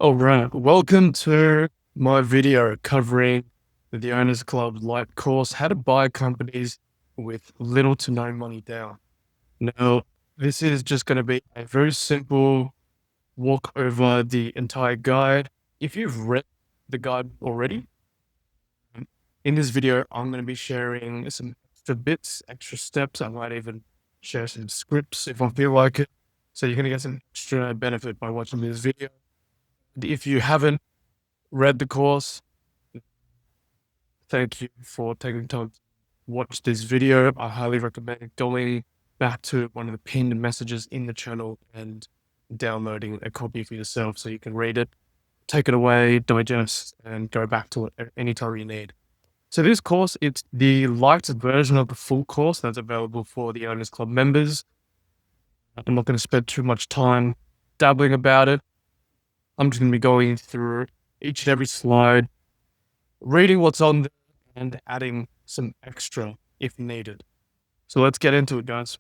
All right, welcome to my video covering the Owners Club Light course, how to buy companies with little to no money down. Now, this is just going to be a very simple walk over the entire guide. If you've read the guide already, in this video, I'm going to be sharing some extra bits, extra steps. I might even share some scripts if I feel like it. So you're going to get some extra benefit by watching this video. If you haven't read the course, thank you for taking the time to watch this video. I highly recommend going back to one of the pinned messages in the channel and downloading a copy for yourself so you can read it, take it away, digest, and go back to it anytime you need. So this course, it's the light version of the full course that's available for the Owners Club members. I'm not going to spend too much time dabbling about it. I'm just going to be going through each and every slide, reading what's on there, and adding some extra if needed. So let's get into it, guys.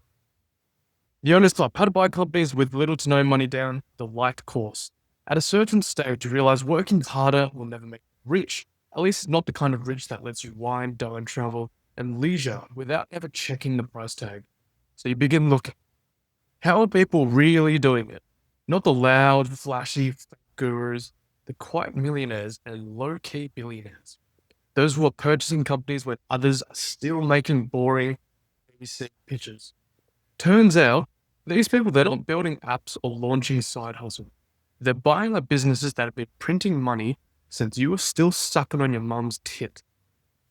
The Owners Club, how to buy companies with little to no money down, the light course. At a certain stage, you realize working harder will never make you rich. At least not the kind of rich that lets you wine, dine, travel, and leisure without ever checking the price tag. So you begin looking. How are people really doing it? Not the loud, flashy gurus, the quiet millionaires and low-key billionaires. Those who are purchasing companies when others are still making boring, basic pitches. Turns out, these people, they're not building apps or launching side hustles. They're buying up businesses that have been printing money since you were still sucking on your mum's tit.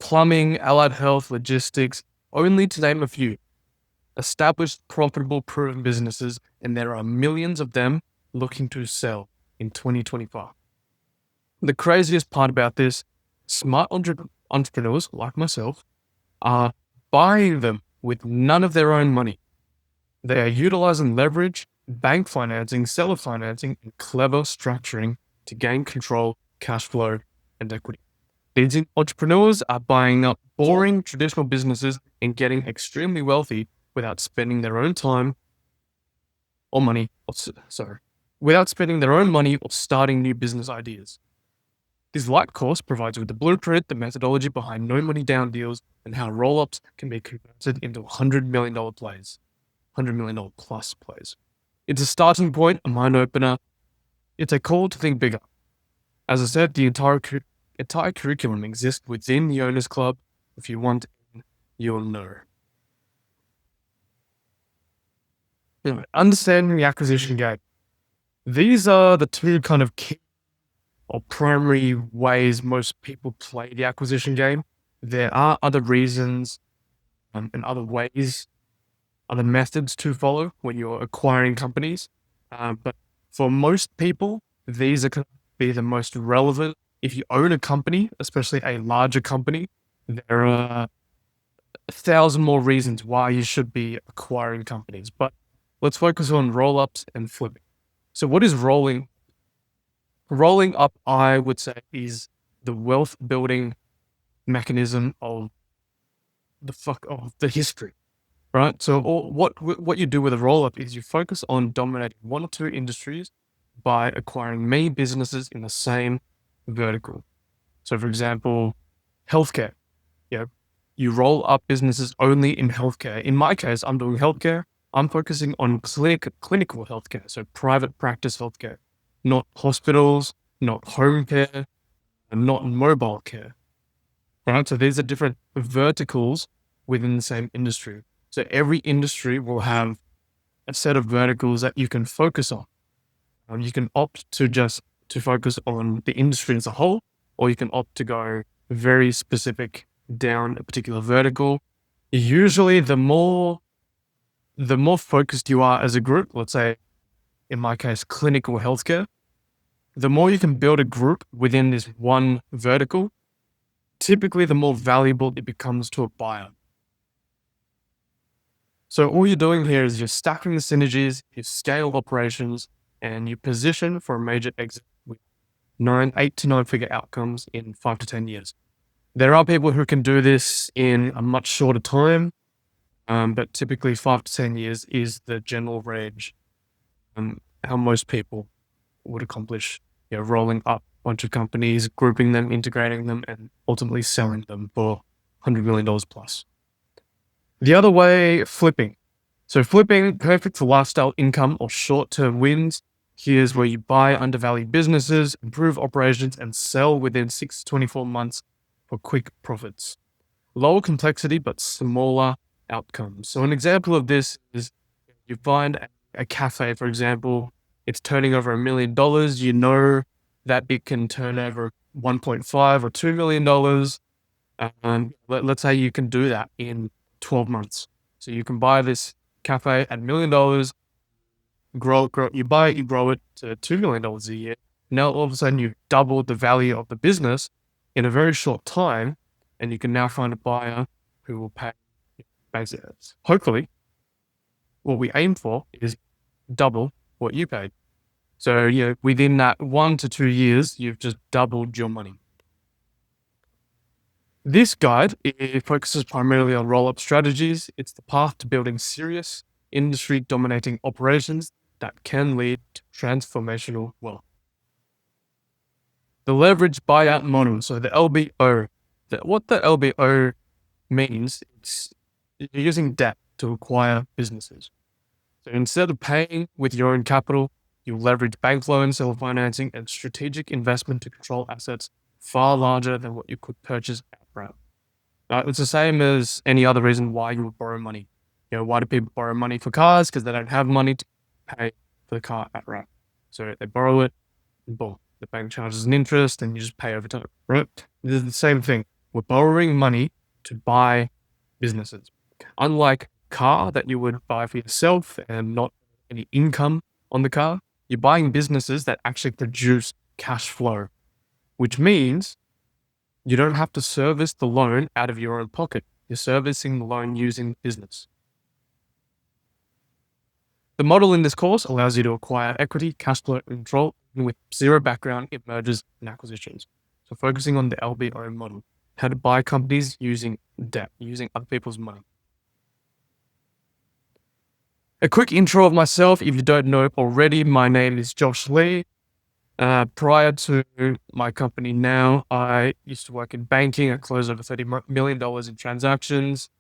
Plumbing, allied health, logistics, only to name a few. Established, profitable, proven businesses, and there are millions of them looking to sell in 2025. The craziest part about this, smart entrepreneurs like myself are buying them with none of their own money. They are utilizing leverage, bank financing, seller financing, and clever structuring to gain control, cash flow, and equity. These entrepreneurs are buying up boring traditional businesses and getting extremely wealthy without spending their own time or money, without spending their own money or starting new business ideas. This light course provides you with the blueprint, the methodology behind no money down deals, and how roll-ups can be converted into $100 million plays, $100 million plus plays. It's a starting point, a mind opener. It's a call to think bigger. As I said, the entire curriculum exists within the Owners Club. If you want, you'll know. Anyway, understanding the acquisition game. These are the two kind of key or primary ways most people play the acquisition game. There are other reasons and other ways, other methods to follow when you're acquiring companies. But for most people, these are going to be the most relevant. If you own a company, especially a larger company, there are 1,000 more reasons why you should be acquiring companies. But let's focus on roll-ups and flipping. So what is rolling? Rolling up, I would say, is the wealth building mechanism of the history, right? So what you do with a roll-up is you focus on dominating one or two industries by acquiring many businesses in the same vertical. So for example, healthcare. You roll up businesses only in healthcare. In my case, I'm doing healthcare. I'm focusing on clinical healthcare, so private practice healthcare, not hospitals, not home care, and not mobile care. Right? So these are different verticals within the same industry. So every industry will have a set of verticals that you can focus on. You can opt to focus on the industry as a whole, or you can opt to go very specific down a particular vertical. Usually the more focused you are as a group, let's say, in my case, clinical healthcare, the more you can build a group within this one vertical, typically the more valuable it becomes to a buyer. So all you're doing here is you're stacking the synergies, you scale operations, and you position for a major exit with 8 to 9 figure outcomes in 5 to 10 years. There are people who can do this in a much shorter time, but typically 5 to 10 years is the general range how most people would accomplish rolling up a bunch of companies, grouping them, integrating them, and ultimately selling them for $100 million plus. The other way, flipping. So flipping, perfect for lifestyle income or short-term wins. Here's where you buy undervalued businesses, improve operations, and sell within 6 to 24 months for quick profits. Lower complexity, but smaller outcomes. So an example of this is you find a cafe, for example, it's turning over $1 million. You know that it can turn over 1.5 or $2 million. Let's say you can do that in 12 months. So you can buy this cafe at $1 million, grow, you buy it, you grow it to $2 million a year. Now all of a sudden you've doubled the value of the business in a very short time, and you can now find a buyer who will pay. Hopefully, what we aim for is double what you paid. So within that 1 to 2 years, you've just doubled your money. This guide, it focuses primarily on roll-up strategies. It's the path to building serious industry-dominating operations that can lead to transformational wealth. The leverage buyout model, so the LBO. What the LBO means, it's you're using debt to acquire businesses. So instead of paying with your own capital, you leverage bank loans, self-financing, and strategic investment to control assets far larger than what you could purchase outright. It's the same as any other reason why you would borrow money. Why do people borrow money for cars? Because they don't have money to pay for the car outright. So they borrow it, and boom, the bank charges an interest, and you just pay over time, right? This is the same thing. We're borrowing money to buy businesses. Unlike car that you would buy for yourself and not any income on the car, you're buying businesses that actually produce cash flow, which means you don't have to service the loan out of your own pocket. You're servicing the loan using business. The model in this course allows you to acquire equity, cash flow, and control with zero background in mergers and acquisitions. So focusing on the LBO model, how to buy companies using debt, using other people's money. A quick intro of myself, if you don't know already, my name is Josh Lee. Prior to my company now, I used to work in banking. I closed over $30 million in transactions.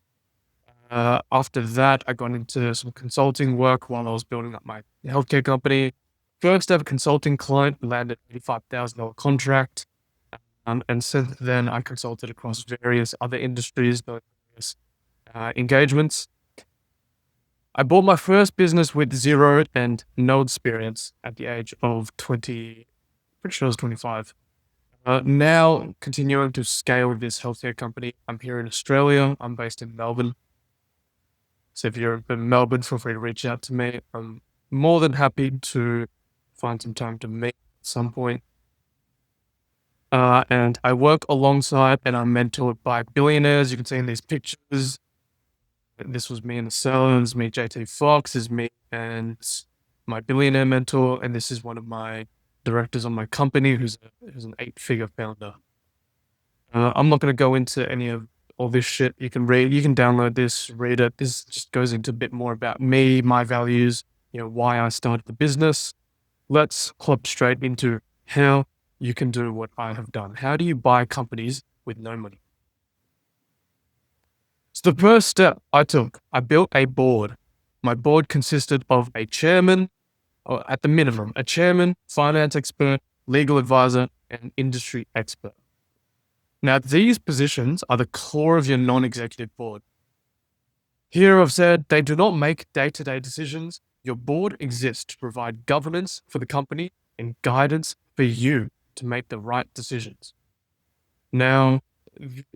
After that, I got into some consulting work while I was building up my healthcare company. First ever consulting client landed $85,000 contract. And since then, I consulted across various other industries, various engagements. I bought my first business with zero and no experience at the age of 20, pretty sure I was 25. Now, continuing to scale this healthcare company, I'm here in Australia. I'm based in Melbourne. So if you're in Melbourne, feel free to reach out to me. I'm more than happy to find some time to meet at some point. And I work alongside and I'm mentored by billionaires. You can see in these pictures. This was me and the sellers, me, JT Fox, is me and my billionaire mentor. And this is one of my directors on my company who's an 8-figure founder. I'm not going to go into any of all this shit. You can download this, read it. This just goes into a bit more about me, my values, why I started the business. Let's hop straight into how you can do what I have done. How do you buy companies with no money? So the first step I took, I built a board. My board consisted of a chairman, or at the minimum, a chairman, finance expert, legal advisor, and industry expert. Now, these positions are the core of your non-executive board. Here I've said they do not make day-to-day decisions. Your board exists to provide governance for the company and guidance for you to make the right decisions. Now,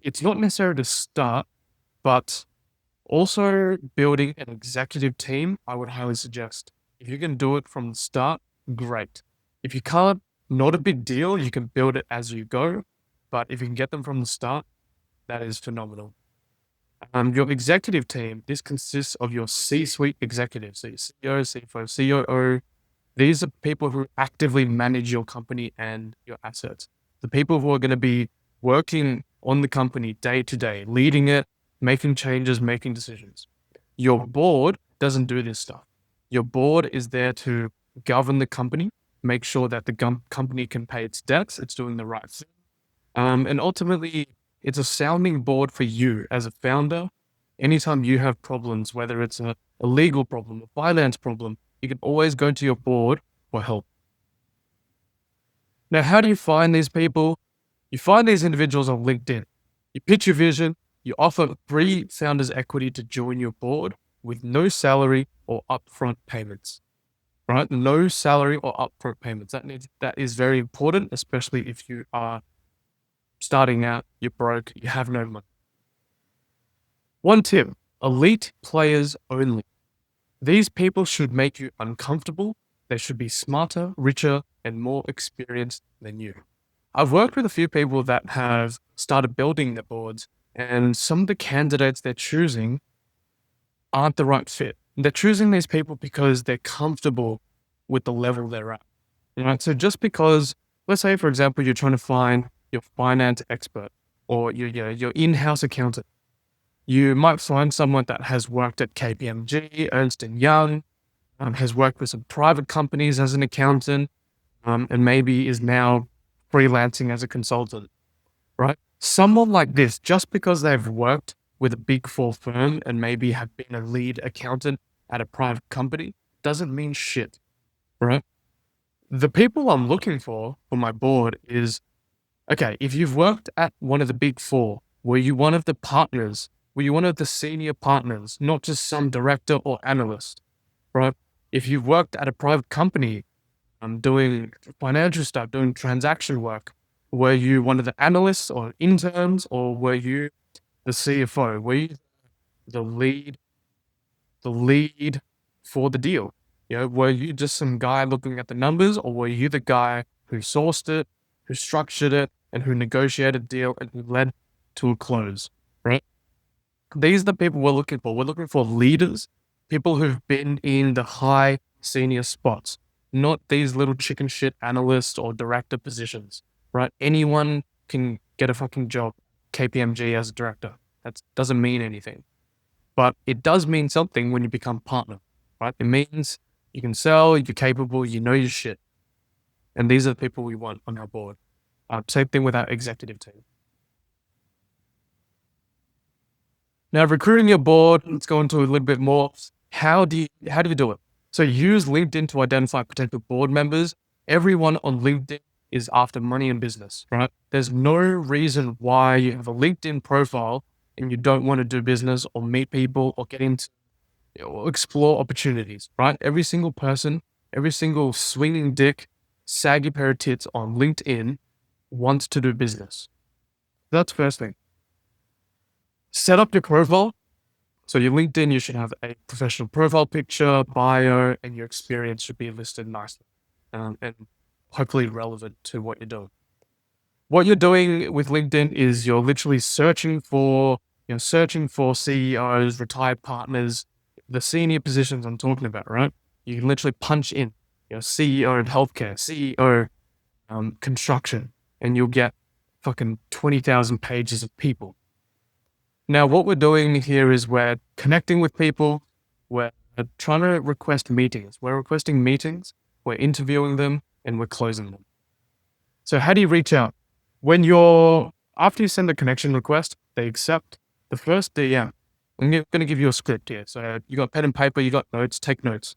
it's not necessary to start, but also building an executive team, I would highly suggest. If you can do it from the start, great. If you can't, not a big deal. You can build it as you go. But if you can get them from the start, that is phenomenal. Your executive team, this consists of your C-suite executives, so your CEO, CFO, COO. These are people who actively manage your company and your assets. The people who are going to be working on the company day to day, leading it, making changes, making decisions. Your board doesn't do this stuff. Your board is there to govern the company, make sure that the company can pay its debts, it's doing the right thing. And ultimately, it's a sounding board for you as a founder. Anytime you have problems, whether it's a legal problem, a finance problem, you can always go to your board for help. Now, how do you find these people? You find these individuals on LinkedIn. You pitch your vision, you offer free founders equity to join your board with no salary or upfront payments, right? No salary or upfront payments. That is very important, especially if you are starting out, you're broke, you have no money. One tip, elite players only. These people should make you uncomfortable. They should be smarter, richer, and more experienced than you. I've worked with a few people that have started building their boards, and some of the candidates they're choosing aren't the right fit. They're choosing these people because they're comfortable with the level they're at. Right? So just because, let's say, for example, you're trying to find your finance expert or your in-house accountant, you might find someone that has worked at KPMG, Ernst & Young, has worked with some private companies as an accountant, and maybe is now freelancing as a consultant, right? Someone like this, just because they've worked with a big four firm and maybe have been a lead accountant at a private company, doesn't mean shit, right? The people I'm looking for my board is, okay, if you've worked at one of the big four, were you one of the partners? Were you one of the senior partners, not just some director or analyst, right? If you've worked at a private company, doing financial stuff, doing transaction work, were you one of the analysts or interns, or were you the CFO? Were you the lead for the deal? Were you just some guy looking at the numbers, or were you the guy who sourced it, who structured it, and who negotiated the deal and who led to a close, right? These are the people we're looking for. We're looking for leaders, people who've been in the high senior spots, not these little chicken shit analyst or director positions, right? Anyone can get a fucking job, KPMG as a director. That doesn't mean anything. But it does mean something when you become partner, right? It means you can sell, you're capable, you know your shit. And these are the people we want on our board. Same thing with our executive team. Now, recruiting your board, let's go into a little bit more. How do you do it? So use LinkedIn to identify potential board members. Everyone on LinkedIn is after money and business, right? There's no reason why you have a LinkedIn profile and you don't want to do business or meet people or get into or explore opportunities, right? Every single person, every single swinging dick, saggy pair of tits on LinkedIn wants to do business. That's first thing. Set up your profile. So your LinkedIn, you should have a professional profile picture, bio, and your experience should be listed nicely and hopefully relevant to what you're doing. What you're doing with LinkedIn is you're literally searching for CEOs, retired partners, the senior positions I'm talking about, right? You can literally punch in, CEO of healthcare, CEO construction, and you'll get fucking 20,000 pages of people. Now, what we're doing here is we're connecting with people. We're trying to request meetings. We're requesting meetings. We're interviewing them and we're closing them. So how do you reach out? After you send the connection request, they accept the first DM. I'm going to give you a script here. So you got pen and paper, you got notes, take notes.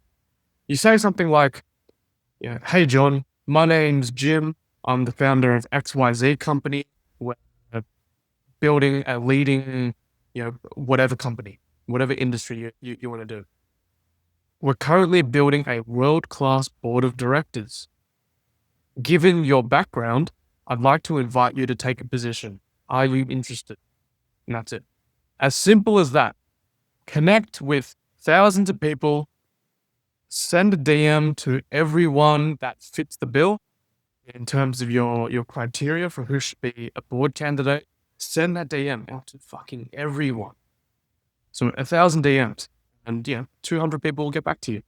You say something like, hey, John, my name's Jim. I'm the founder of XYZ company. We're building a leading, whatever company, whatever industry you want to do. We're currently building a world-class board of directors. Given your background, I'd like to invite you to take a position. Are you interested? And that's it. As simple as that. Connect with thousands of people, send a DM to everyone that fits the bill in terms of your criteria for who should be a board candidate. Send that DM out to fucking everyone. So 1,000 DMs and 200 people will get back to you.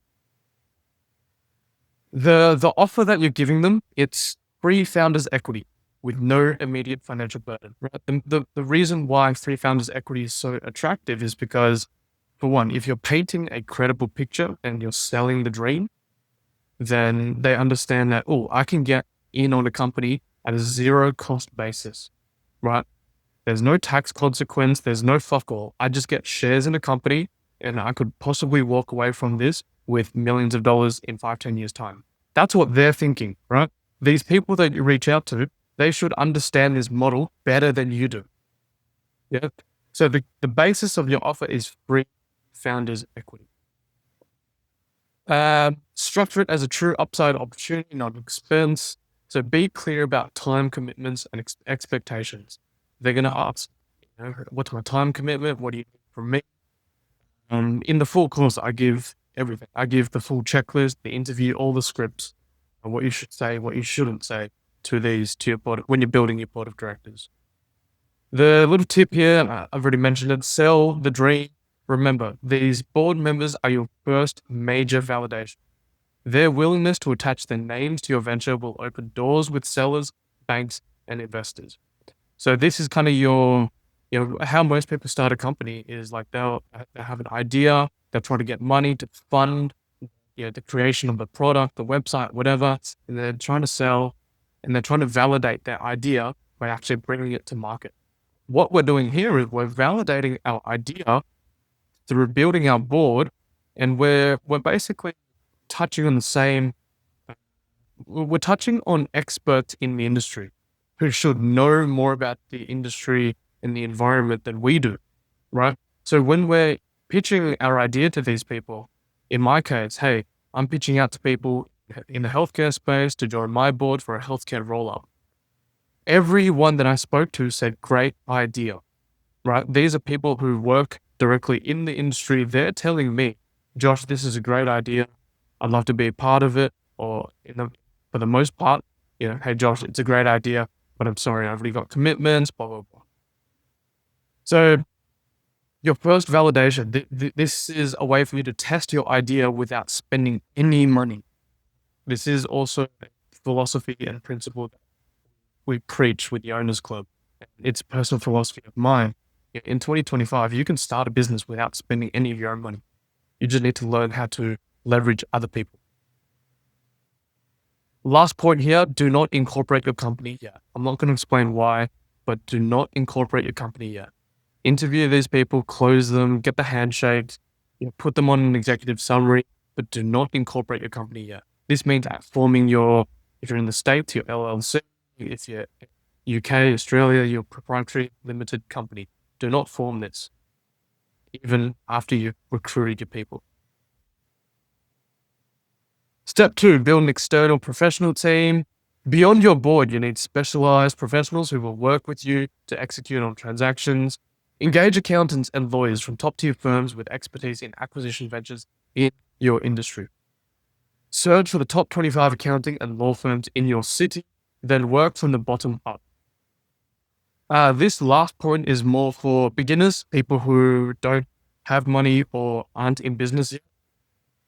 The offer that you're giving them, it's free founders equity with no immediate financial burden. Right? The reason why free founders equity is so attractive is because, for one, if you're painting a credible picture and you're selling the dream, then they understand that, oh, I can get in on a company at a zero cost basis, right? There's no tax consequence. There's no fuck all. I just get shares in a company and I could possibly walk away from this with millions of dollars in 5, 10 years time. That's what they're thinking, right? These people that you reach out to, they should understand this model better than you do. Yeah. So the basis of your offer is free founders equity. Structure it as a true upside opportunity, not expense. So be clear about time commitments and expectations. They're going to ask, what's my time commitment? What do you need from me? In the full course, I give everything. I give the full checklist, the interview, all the scripts, and what you should say, what you shouldn't say to your board when you're building your board of directors. The little tip here, I've already mentioned it, sell the dream. Remember, these board members are your first major validation. Their willingness to attach their names to your venture will open doors with sellers, banks, and investors. So this is kind of how most people start a company is like they'll have an idea, they'll try to get money to fund, the creation of the product, the website, whatever, and they're trying to sell and they're trying to validate their idea by actually bringing it to market. What we're doing here is we're validating our idea through building our board, and we're basically touching on experts in the industry who should know more about the industry and the environment than we do, right? So when we're pitching our idea to these people, in my case, hey, I'm pitching out to people in the healthcare space to join my board for a healthcare roll-up. Everyone that I spoke to said, great idea, right? These are people who work directly in the industry. They're telling me, Josh, this is a great idea. I'd love to be a part of it. Or for the most part, hey, Josh, it's a great idea, but I'm sorry, I've already got commitments, blah, blah, blah. So your first validation, this is a way for you to test your idea without spending any money. This is also a philosophy and principle that we preach with the Owners Club. It's a personal philosophy of mine. In 2025, you can start a business without spending any of your own money. You just need to learn how to leverage other people. Last point here, do not incorporate your company yet. I'm not going to explain why, but do not incorporate your company yet. Interview these people, close them, get the handshakes, put them on an executive summary, but do not incorporate your company yet. This means forming if you're in the States, your LLC, if you're UK, Australia, your proprietary limited company. Do not form this, even after you've recruited your people. Step 2, build an external professional team. Beyond your board, you need specialized professionals who will work with you to execute on transactions. Engage accountants and lawyers from top-tier firms with expertise in acquisition ventures in your industry. Search for the top 25 accounting and law firms in your city, then work from the bottom up. This last point is more for beginners, people who don't have money or aren't in business yet.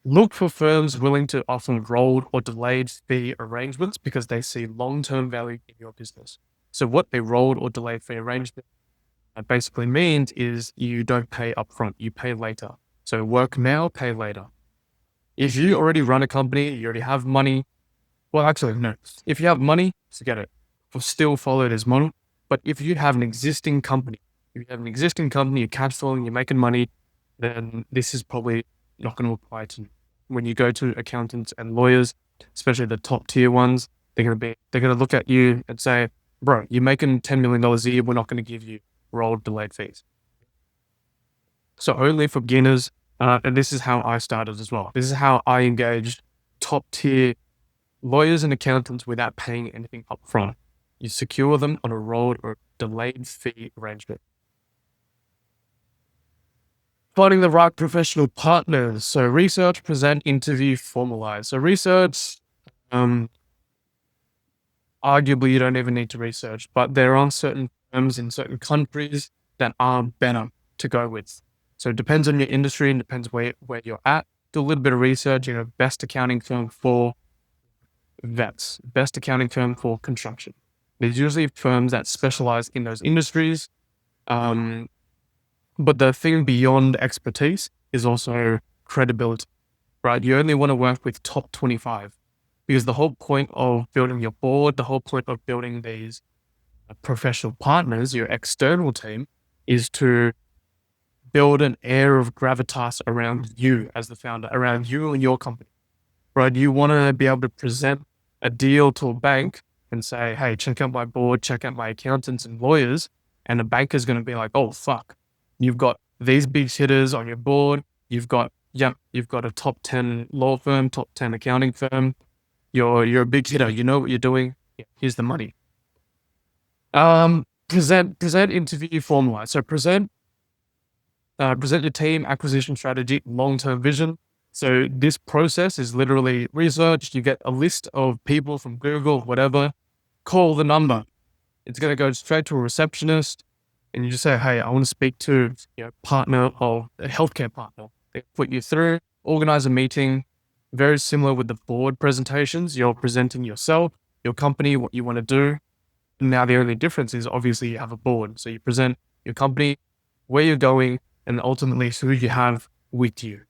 Look for firms willing to offer rolled or delayed fee arrangements because they see long-term value in your business. So what a rolled or delayed fee arrangement basically means is you don't pay upfront, you pay later. So work now, pay later. If you already run a company, you already have money. Well, actually, no. If you have money, forget it. We'll still follow this model. But if you have an existing company, you're cash flowing, you're making money, then this is probably not going to apply to you. When you go to accountants and lawyers, especially the top tier ones, they're going to look at you and say, bro, you're making $10 million a year. We're not going to give you rolled delayed fees. So only for beginners. And this is how I started as well. This is how I engaged top tier lawyers and accountants without paying anything upfront. You secure them on a rolled or delayed fee arrangement. Finding the right professional partners. So research, present, interview, formalize. So research, arguably you don't even need to research, but there are certain firms in certain countries that are better to go with. So it depends on your industry and depends where you're at. Do a little bit of research, best accounting firm for vets, best accounting firm for construction. There's usually firms that specialize in those industries. But the thing beyond expertise is also credibility, right? You only want to work with top 25. Because the whole point of building your board, the whole point of building these professional partners, your external team, is to build an air of gravitas around you as the founder, around you and your company, right? You want to be able to present a deal to a bank and say, hey, check out my board, check out my accountants and lawyers. And the bank is going to be like, oh, fuck, you've got these big hitters on your board. You've got a top 10 law firm, top 10 accounting firm. You're a big hitter. You know what you're doing. Yeah, here's the money. Present interview formalize. So present your team, acquisition strategy, long-term vision. So this process is literally research. You get a list of people from Google, whatever, call the number. It's going to go straight to a receptionist and you just say, hey, I want to speak to partner or a healthcare partner. They put you through, organize a meeting, very similar with the board presentations. You're presenting yourself, your company, what you want to do. Now, the only difference is obviously you have a board. So you present your company, where you're going, and ultimately who you have with you.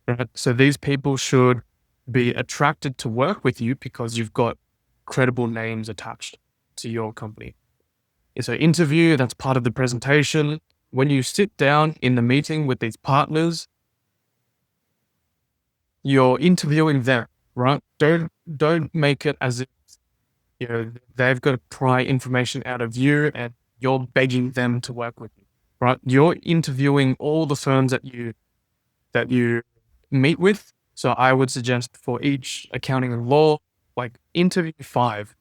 Right? So these people should be attracted to work with you because you've got credible names attached to your company. So interview, that's part of the presentation. When you sit down in the meeting with these partners, you're interviewing them, right? Don't make it as if they've got to pry information out of you and you're begging them to work with you, right? You're interviewing all the firms that you meet with. So I would suggest for each accounting and law, interview five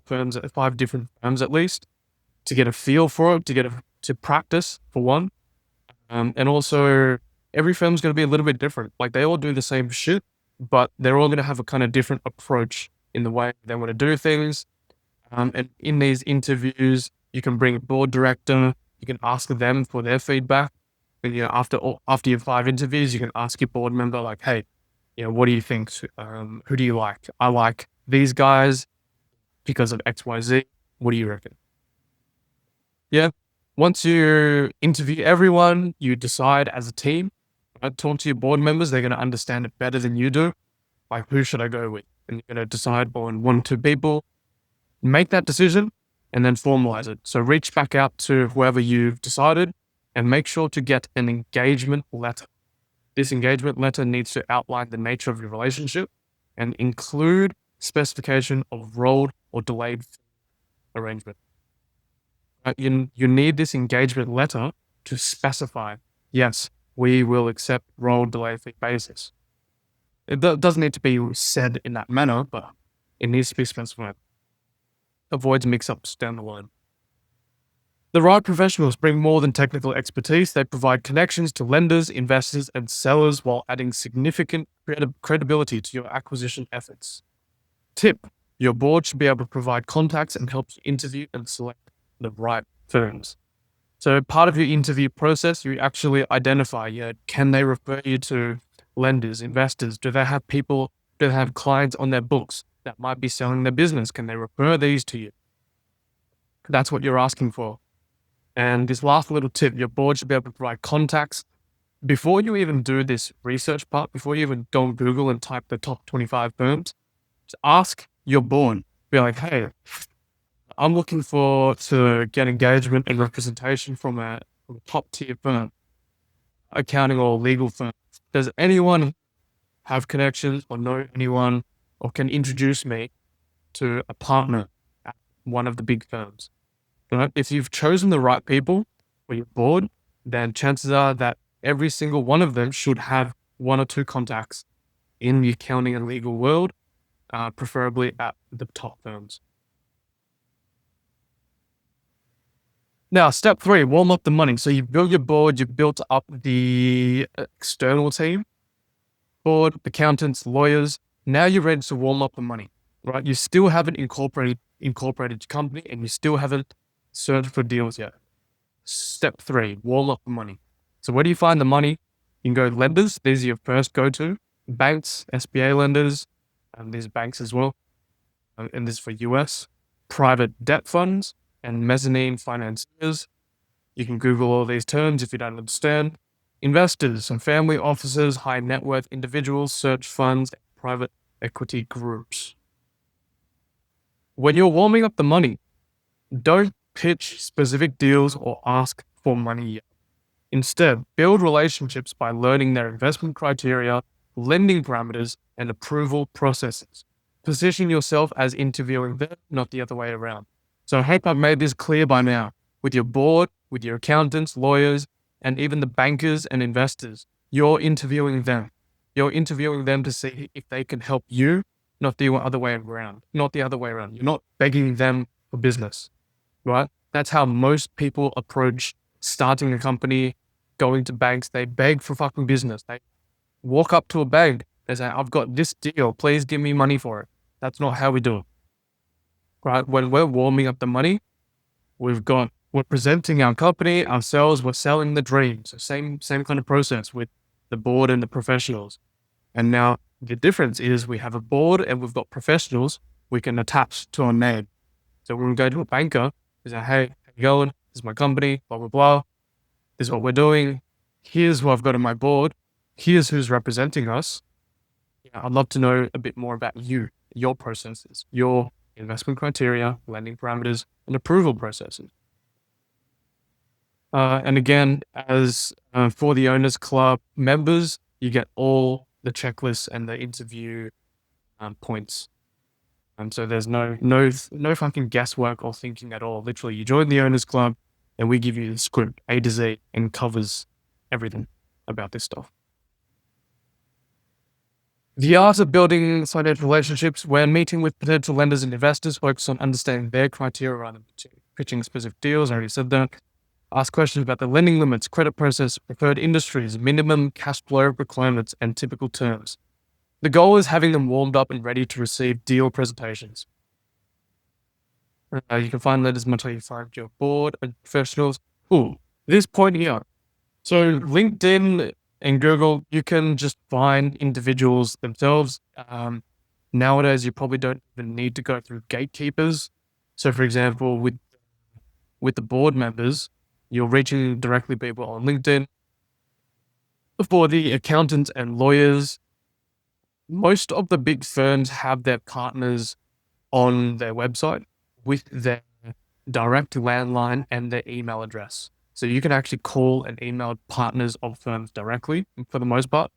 firms, 5 different firms at least, to get a feel for it, to practice for one. And also every firm's going to be a little bit different. They all do the same shit, but they're all going to have a kind of different approach in the way they want to do things. And in these interviews, you can bring a board director, you can ask them for their feedback. And, after your 5 interviews, you can ask your board member, hey, what do you think? Who do you like? I like these guys because of X, Y, Z. What do you reckon? Yeah. Once you interview everyone, you decide as a team, right? Talk to your board members. They're going to understand it better than you do. Who should I go with? And you're going to decide on 1 or 2 people, make that decision, and then formalize it. So reach back out to whoever you've decided and make sure to get an engagement letter. This engagement letter needs to outline the nature of your relationship and include specification of rolled or delayed arrangement. You need this engagement letter to specify, yes, we will accept rolled delayed fee basis. It doesn't need to be said in that manner, but it needs to be specified. Avoids mix-ups down the line. The right professionals bring more than technical expertise. They provide connections to lenders, investors, and sellers while adding significant credibility to your acquisition efforts. Tip: your board should be able to provide contacts and help you interview and select the right firms. So part of your interview process, you actually identify, can they refer you to lenders, investors? Do they have clients on their books that might be selling their business? Can they refer these to you? That's what you're asking for. And this last little tip, your board should be able to provide contacts. Before you even do this research part, before you even go on Google and type the top 25 firms, just ask your board. Be like, hey, I'm looking to get engagement and representation from a top tier firm, accounting or legal firm. Does anyone have connections or know anyone or can introduce me to a partner at one of the big firms? Right? If you've chosen the right people for your board, then chances are that every single one of them should have 1 or 2 contacts in the accounting and legal world, preferably at the top firms. Now, step 3, warm up the money. So you've built your board, you've built up the external team, board, accountants, lawyers. Now you're ready to warm up the money, right? You still haven't incorporated your company and you still haven't searched for deals yet. Step 3, warm up the money. So where do you find the money? You can go lenders. These are your first go-to. Banks, SBA lenders, and these banks as well. And this is for US. Private debt funds and mezzanine financiers. You can Google all these terms if you don't understand. Investors and family offices, high net worth individuals, search funds, private equity groups. When you're warming up the money, don't pitch specific deals or ask for money yet. Instead, build relationships by learning their investment criteria, lending parameters, and approval processes. Position yourself as interviewing them, not the other way around. So I hope I've made this clear by now. With your board, with your accountants, lawyers, and even the bankers and investors, you're interviewing them. You're interviewing them to see if they can help you, not the other way around. Not the other way around. You're not begging them for business, right? That's how most people approach starting a company, going to banks. They beg for fucking business. They walk up to a bank. They say, I've got this deal. Please give me money for it. That's not how we do it, right? When we're warming up the money, we're presenting our company, ourselves, we're selling the dream. So same kind of process with the board and the professionals. And now the difference is we have a board and we've got professionals we can attach to our name. So when we go to a banker, we say, hey, how you going? This is my company, blah, blah, blah. This is what we're doing. Here's what I've got on my board. Here's who's representing us. I'd love to know a bit more about you, your processes, your investment criteria, lending parameters, and approval processes. And again, as for the Owners Club members, you get all the checklists and the interview points. And so there's no fucking guesswork or thinking at all. Literally, you join the Owners Club and we give you the script A to Z and covers everything about this stuff. The art of building financial relationships. When meeting with potential lenders and investors, focus on understanding their criteria rather than pitching specific deals. I already said that. Ask questions about the lending limits, credit process, preferred industries, minimum cash flow requirements, and typical terms. The goal is having them warmed up and ready to receive deal presentations. You can find that as much as you find your board and professionals. This point here. So LinkedIn and Google, you can just find individuals themselves. Nowadays, you probably don't even need to go through gatekeepers. So for example, with the board members, you're reaching directly people on LinkedIn. For the accountants and lawyers, most of the big firms have their partners on their website with their direct landline and their email address. So you can actually call and email partners of firms directly for the most part.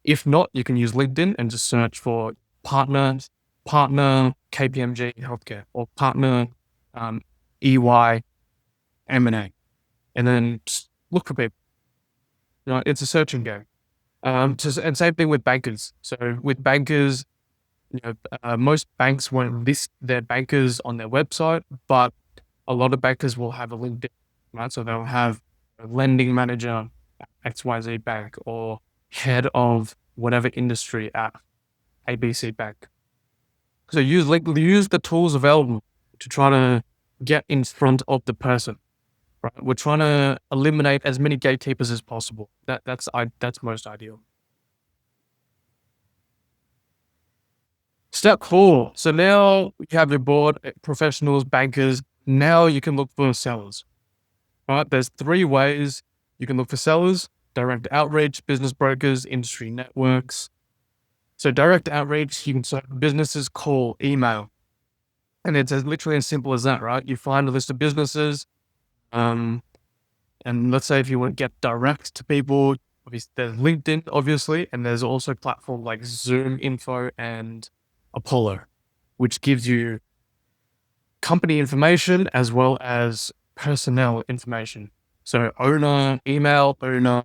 If not, you can use LinkedIn and just search for partner KPMG Healthcare or partner EY M&A, and then just look for people. It's a searching game. And same thing with bankers. So with bankers, most banks won't list their bankers on their website, but a lot of bankers will have a LinkedIn, right? So they'll have a lending manager at XYZ Bank or head of whatever industry at ABC Bank. So use the tools available to try to get in front of the person, right? We're trying to eliminate as many gatekeepers as possible. That's most ideal. Step 4. So now you have your board, professionals, bankers. Now you can look for sellers. All right, there's 3 ways you can look for sellers: direct outreach, business brokers, industry networks. So direct outreach, you can search businesses, call, email. And it's literally as simple as that, right? You find a list of businesses, and let's say if you want to get direct to people, there's LinkedIn, obviously, and there's also platforms like Zoom Info and Apollo, which gives you company information as well as personnel information. So owner, email, owner,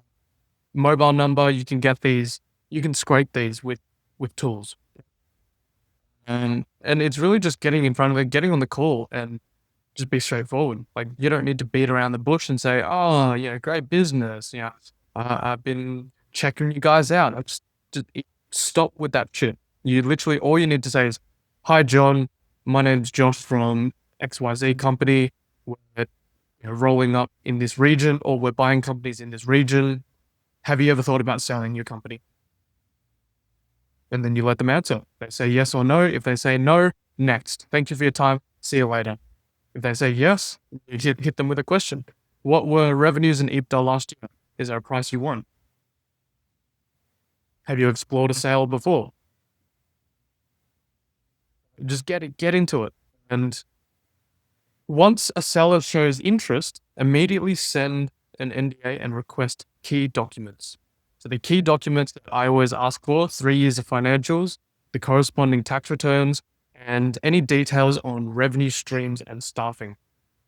mobile number, you can get these, you can scrape these with tools. And it's really just getting in front of it, getting on the call and just be straightforward. Like, you don't need to beat around the bush and say, oh, yeah, great business. Yeah. I've been checking you guys out. Just stop with that shit. You literally, all you need to say is, hi, John, my name's Josh from XYZ company. We're rolling up in this region, or we're buying companies in this region. Have you ever thought about selling your company? And then you let them answer. They say yes or no. If they say no, next. Thank you for your time. See you later. If they say yes, you hit them with a question. What were revenues and EBITDA last year? Is there a price you want? Have you explored a sale before? Just get into it. And once a seller shows interest, immediately send an NDA and request key documents. So the key documents that I always ask for: 3 years of financials, the corresponding tax returns, and any details on revenue streams and staffing.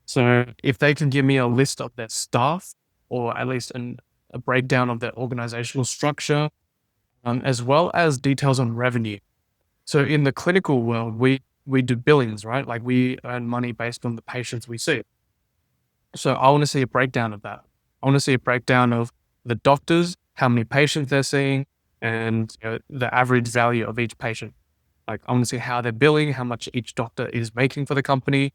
So if they can give me a list of their staff, or at least a breakdown of their organizational structure, as well as details on revenue. So in the clinical world, we do billings, right? Like we earn money based on the patients we see. So I want to see a breakdown of that. I want to see a breakdown of the doctors, how many patients they're seeing, and the average value of each patient. Like I want to see how they're billing, how much each doctor is making for the company.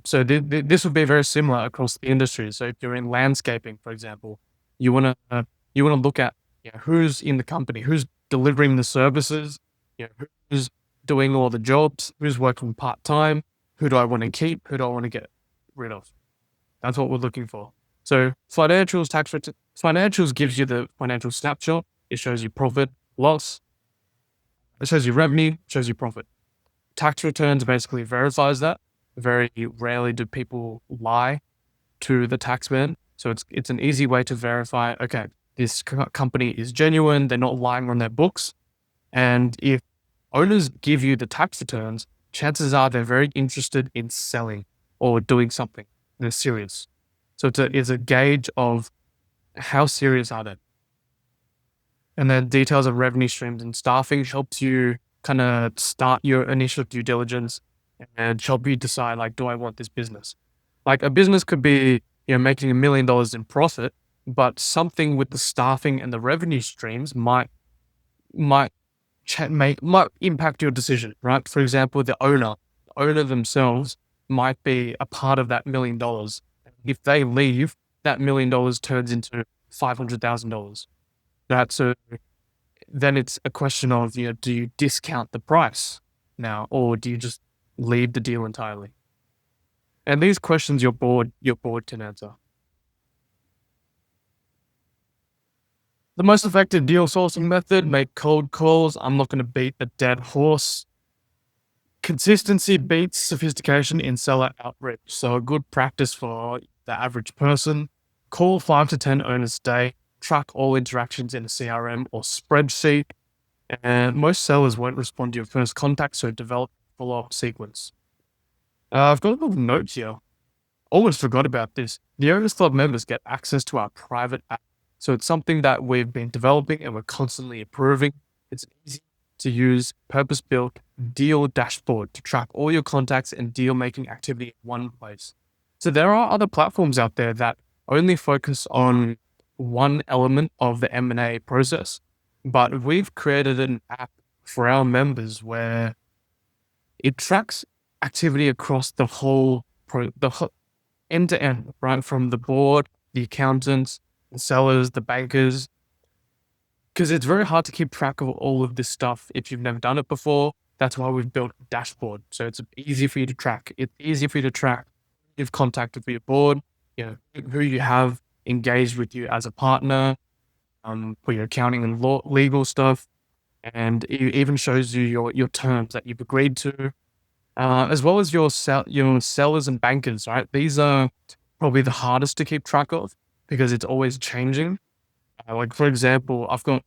So this would be very similar across the industry. So if you're in landscaping, for example, you want to look at who's in the company, who's delivering the services, who's doing all the jobs, who's working part time, who do I want to keep, who do I want to get rid of. That's what we're looking for. So financials gives you the financial snapshot. It shows you profit, loss. It shows you revenue, shows you profit. Tax returns basically verifies that. Very rarely do people lie to the taxman. So it's an easy way to verify, okay, this company is genuine. They're not lying on their books. And if owners give you the tax returns, chances are they're very interested in selling or doing something. They're serious. So it's a gauge of how serious are they. And then details of revenue streams and staffing helps you kind of start your initial due diligence and help you decide, like, do I want this business? Like a business could be, making $1 million in profit, but something with the staffing and the revenue streams might impact your decision, right? For example, the owner themselves might be a part of that $1 million. If they leave, that $1 million turns into $500,000. Right? So then it's a question of, do you discount the price now, or do you just leave the deal entirely? And these questions your board can answer. The most effective deal sourcing method: make cold calls. I'm not going to beat a dead horse. Consistency beats sophistication in seller outreach. So a good practice for the average person: call 5 to 10 owners a day, track all interactions in a CRM or spreadsheet. And most sellers won't respond to your first contact, so develop a follow-up sequence. I've got a little note here. Almost forgot about this. The Owners Club members get access to our private app. So it's something that we've been developing and we're constantly improving. It's easy to use, purpose-built deal dashboard to track all your contacts and deal-making activity in one place. So there are other platforms out there that only focus on one element of the M&A process, but we've created an app for our members where it tracks activity across the whole end to end, right? From the board, the accountants, the sellers, the bankers, because it's very hard to keep track of all of this stuff if you've never done it before. That's why we've built a dashboard. So it's easy for you to track. It's easy for you to track who you've contacted for your board, who you have engaged with you as a partner, for your accounting and legal stuff. And it even shows you your terms that you've agreed to, as well as your sellers and bankers, right? These are probably the hardest to keep track of because it's always changing. Like, for example, I've got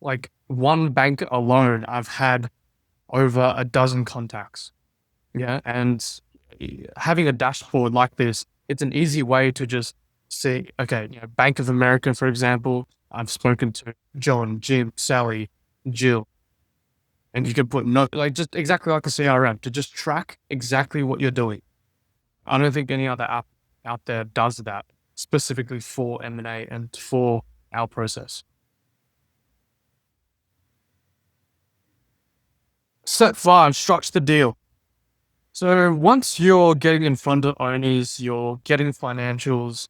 like one bank alone, I've had over a dozen contacts. Yeah. And having a dashboard like this, it's an easy way to just see, okay, Bank of America, for example, I've spoken to John, Jim, Sally, Jill, and you can put just exactly like a CRM to just track exactly what you're doing. I don't think any other app out there does that specifically for M&A and for our process. Step 5, structure the deal. So once you're getting in front of owners, you're getting financials,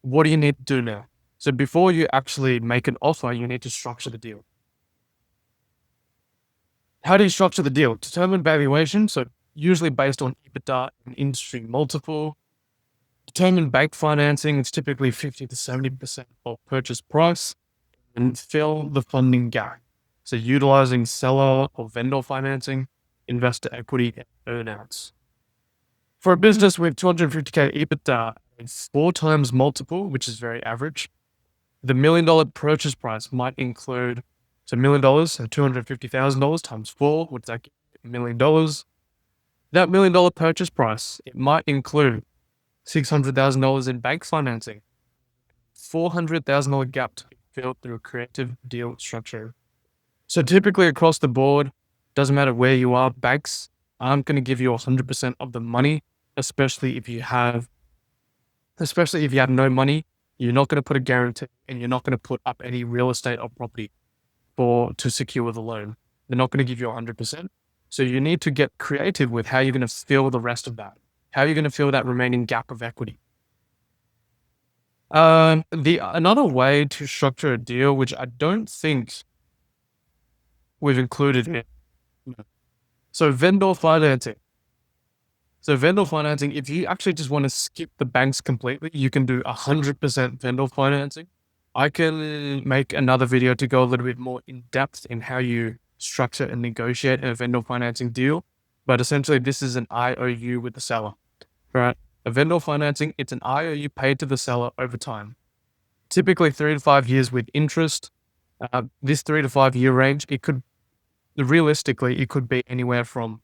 what do you need to do now? So before you actually make an offer, you need to structure the deal. How do you structure the deal? Determine valuation, so usually based on EBITDA and industry multiple. Determine bank financing, it's typically 50 to 70% of purchase price. And fill the funding gap. So utilizing seller or vendor financing. investor equity, and earnouts. For a business with 250K EBITDA, it's 4 times multiple, which is very average. The $1 million purchase price might include, so $1 million, so $250,000 times 4, what's that? $1 million. That $1 million purchase price, it might include $600,000 in bank financing, $400,000 gap to be filled through a creative deal structure. So typically across the board, doesn't matter where you are, banks aren't going to give you 100% of the money, especially if you have no money. You're not going to put a guarantee, and you're not going to put up any real estate or property to secure the loan. They're not going to give you 100%. So you need to get creative with how you're going to fill the rest of that. How you're going to fill that remaining gap of equity. Another way to structure a deal, which I don't think we've included here. So vendor financing. If you actually just want to skip the banks completely, you can do 100% vendor financing. I can make another video to go a little bit more in depth in how you structure and negotiate a vendor financing deal. But essentially, this is an IOU with the seller, right? A vendor financing, it's an IOU paid to the seller over time. Typically 3 to 5 years with interest. This 3 to 5 year range, realistically, it could be anywhere from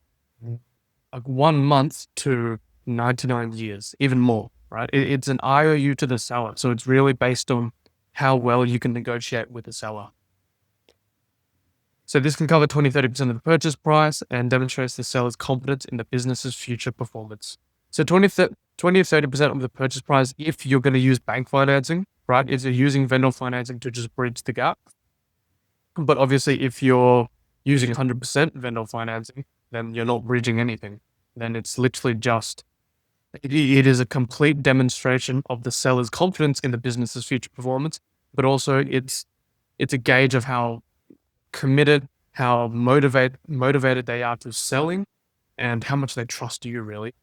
like 1 month to 99 years, even more, right? It's an IOU to the seller. So it's really based on how well you can negotiate with the seller. So this can cover 20-30% of the purchase price and demonstrates the seller's confidence in the business's future performance. So 20-30% of the purchase price if you're going to use bank financing, right? Is you're using vendor financing to just bridge the gap. But obviously, if you're using 100% vendor financing, then you're not bridging anything. Then it's literally it is a complete demonstration of the seller's confidence in the business's future performance, but also it's a gauge of how committed, how motivated they are to selling, and how much they trust you, really.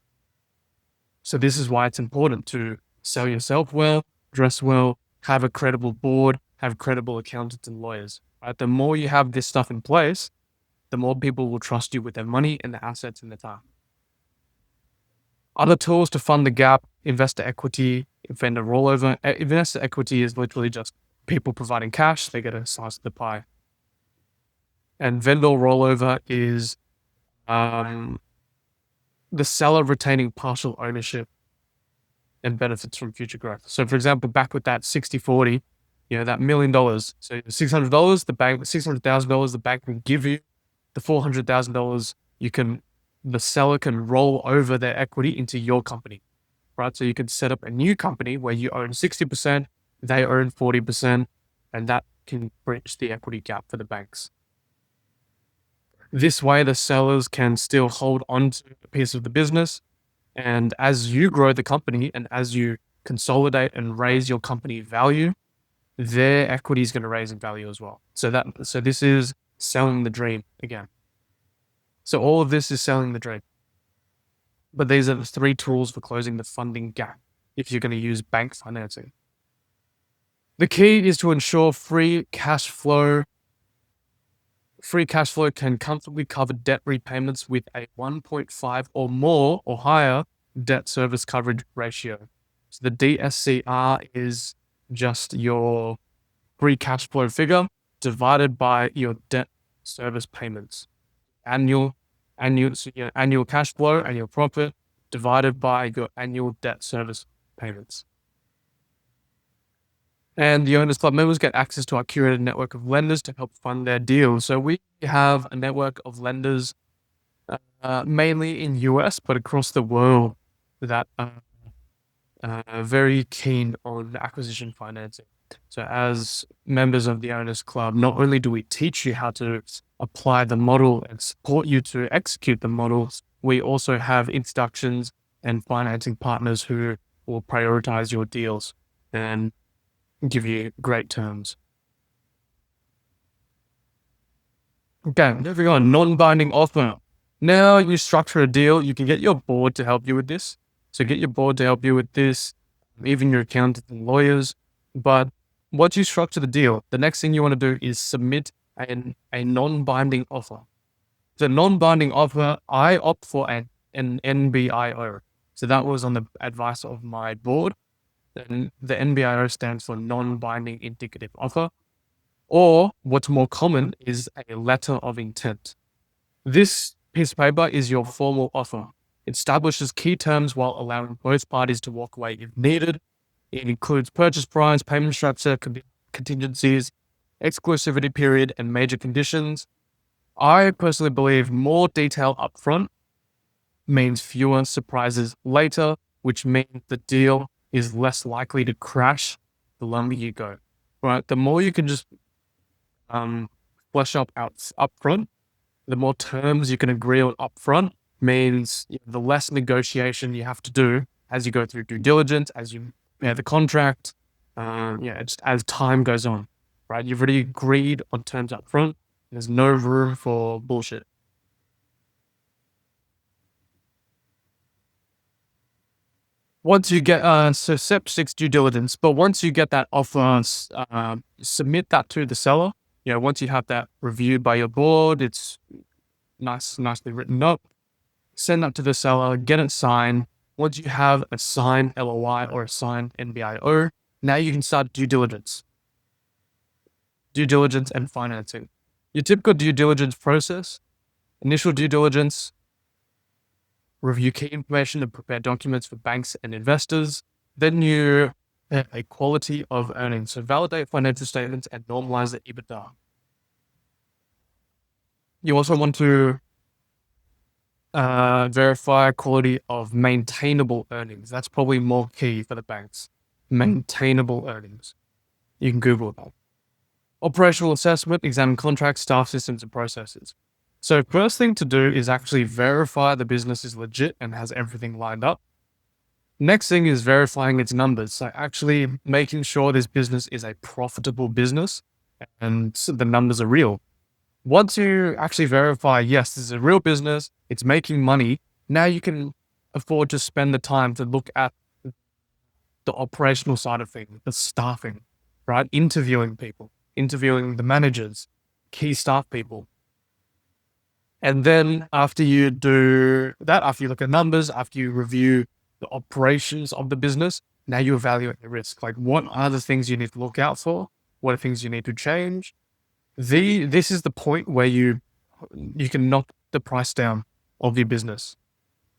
So this is why it's important to sell yourself well, dress well, have a credible board, have credible accountants and lawyers, right? The more you have this stuff in place, the more people will trust you with their money and their assets and their time. Other tools to fund the gap: investor equity, vendor rollover. Investor equity is literally just people providing cash. They get a slice of the pie. And vendor rollover is the seller retaining partial ownership and benefits from future growth. So for example, back with that 60-40, that $1 million. So $600, $600,000, the bank will give you. The $400,000, the seller can roll over their equity into your company, right? So you can set up a new company where you own 60%, they own 40%, and that can bridge the equity gap for the banks. This way, the sellers can still hold on to a piece of the business. And as you grow the company and as you consolidate and raise your company value, their equity is going to raise in value as well. So this is selling the dream again. So all of this is selling the dream. But these are the 3 tools for closing the funding gap if you're going to use bank financing. The key is to ensure free cash flow can comfortably cover debt repayments with a 1.5 or more or higher debt service coverage ratio. So the DSCR is just your free cash flow figure divided by your debt service payments. Annual cash flow, annual profit divided by your annual debt service payments. And the Owners Club members get access to our curated network of lenders to help fund their deals. So we have a network of lenders, mainly in US, but across the world, that are very keen on acquisition financing. So as members of the Owners Club, not only do we teach you how to apply the model and support you to execute the models, we also have introductions and financing partners who will prioritize your deals and give you great terms. Okay, moving on, non-binding offer. Now you structure a deal, you can get your board to help you with this. So get your board to help you with this, even your accountants and lawyers. But once you structure the deal, the next thing you want to do is submit a non-binding offer. The non-binding offer, I opt for an NBIO. So that was on the advice of my board. And the NBIO stands for non-binding indicative offer. Or what's more common is a letter of intent. This piece of paper is your formal offer. It establishes key terms while allowing both parties to walk away if needed. It includes purchase price, payment structure, contingencies, exclusivity period, and major conditions. I personally believe more detail upfront means fewer surprises later, which means the deal is less likely to crash the longer you go. Right? The more you can just flesh up upfront, the more terms you can agree on upfront means the less negotiation you have to do as you go through due diligence, as you prepare the contract, just as time goes on, right? You've already agreed on terms upfront. There's no room for bullshit. Once you get, so step 6, due diligence, but once you get that offer, submit that to the seller. Once you have that reviewed by your board, it's nicely written up, send that to the seller, get it signed. Once you have a signed LOI or a signed NBIO, now you can start due diligence and financing. Your typical due diligence process: initial due diligence, review key information and prepare documents for banks and investors. Then you have a quality of earnings. So validate financial statements and normalize the EBITDA. You also want to verify quality of maintainable earnings. That's probably more key for the banks. Maintainable earnings. You can Google that. Operational assessment, examine contracts, staff, systems, and processes. So first thing to do is actually verify the business is legit and has everything lined up. Next thing is verifying its numbers. So actually making sure this business is a profitable business and the numbers are real. Once you actually verify, yes, this is a real business, it's making money, now you can afford to spend the time to look at the operational side of things, the staffing, right? Interviewing people, interviewing the managers, key staff people. And then after you do that, after you look at numbers, after you review the operations of the business, now you evaluate the risk. Like, what are the things you need to look out for? What are things you need to change? This is the point where you can knock the price down of your business,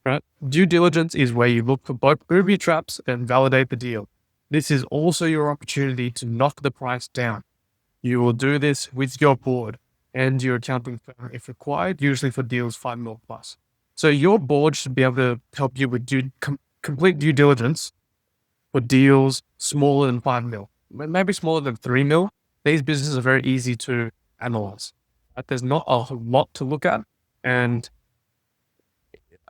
right? Due diligence is where you look for both booby traps and validate the deal. This is also your opportunity to knock the price down. You will do this with your board and your accounting firm if required, usually for deals 5 mil plus. So your board should be able to help you with complete due diligence for deals smaller than 5 mil, maybe smaller than 3 mil. These businesses are very easy to analyze. Right? There's not a lot to look at. And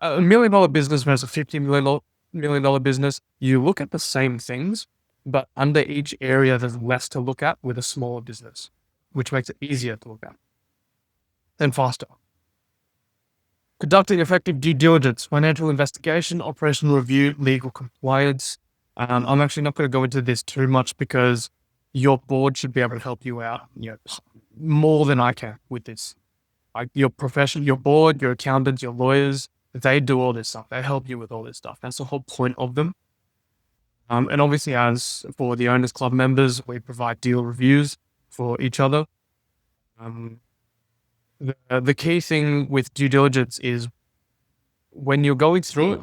$1 million business versus a $50 million business, you look at the same things, but under each area, there's less to look at with a smaller business, which makes it easier to look at and faster. Conducting effective due diligence, financial investigation, operational review, legal compliance. I'm actually not going to go into this too much because your board should be able to help you out, more than I can with this. Like your profession, your board, your accountants, your lawyers, they do all this stuff. They help you with all this stuff. That's the whole point of them. And obviously, as for the Owners Club members, we provide deal reviews for each other. The key thing with due diligence is when you're going through it,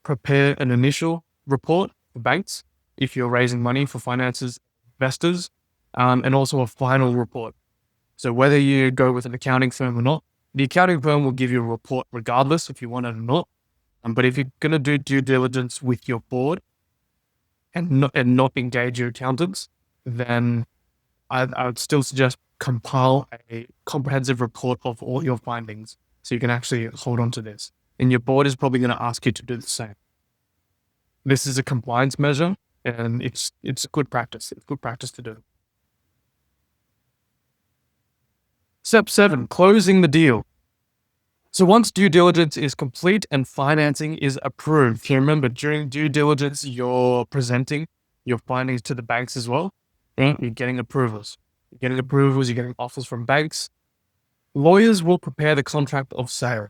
prepare an initial report for banks if you're raising money for finances, investors, and also a final report. So whether you go with an accounting firm or not, the accounting firm will give you a report regardless if you want it or not. But if you're going to do due diligence with your board and not engage your accountants, then I would still suggest compile a comprehensive report of all your findings so you can actually hold on to this. And your board is probably going to ask you to do the same. This is a compliance measure and it's good practice. It's good practice to do. Step 7, closing the deal. So once due diligence is complete and financing is approved, you remember during due diligence, you're presenting your findings to the banks as well. You're getting approvals. You're getting offers from banks. Lawyers will prepare the contract of sale,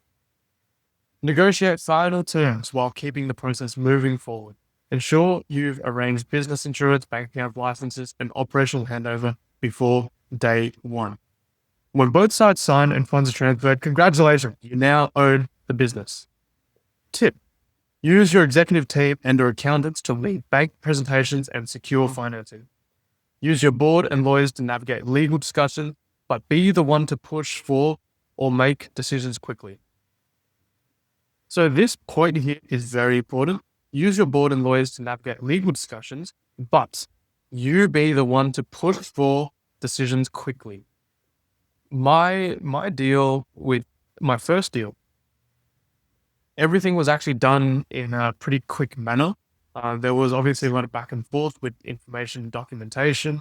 negotiate final terms while keeping the process moving forward. Ensure you've arranged business insurance, bank account licenses, and operational handover before day one. When both sides sign and funds are transferred, congratulations, you now own the business. Tip: use your executive team and/or accountants to lead bank presentations and secure financing. Use your board and lawyers to navigate legal discussions, but be the one to push for or make decisions quickly. So this point here is very important. Use your board and lawyers to navigate legal discussions, but you be the one to push for decisions quickly. My deal with my first deal, everything was actually done in a pretty quick manner. There was obviously a lot of back and forth with information and documentation,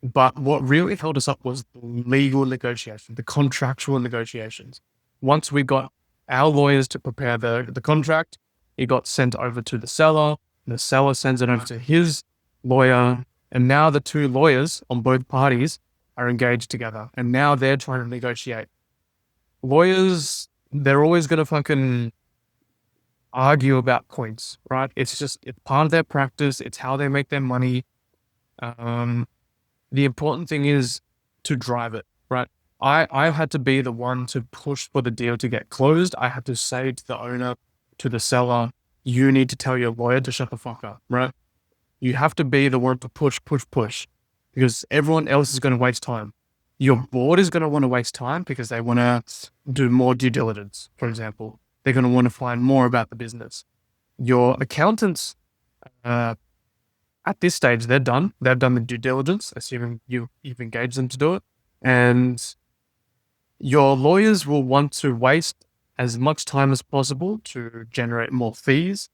but what really held us up was the legal negotiation, the contractual negotiations. Once we got our lawyers to prepare the contract, it got sent over to the seller sends it over to his lawyer, and now the two lawyers on both parties are engaged together, and now they're trying to negotiate. Lawyers, they're always going to fucking argue about points, right? It's part of their practice. It's how they make their money. The important thing is to drive it, right? I had to be the one to push for the deal to get closed. I had to say to the owner, to the seller, you need to tell your lawyer to shut the fuck up, right? You have to be the one to push, because everyone else is going to waste time. Your board is going to want to waste time because they want to do more due diligence, for example. They're going to want to find more about the business. Your accountants, at this stage, they're done. They've done the due diligence, assuming you've engaged them to do it. And your lawyers will want to waste as much time as possible to generate more fees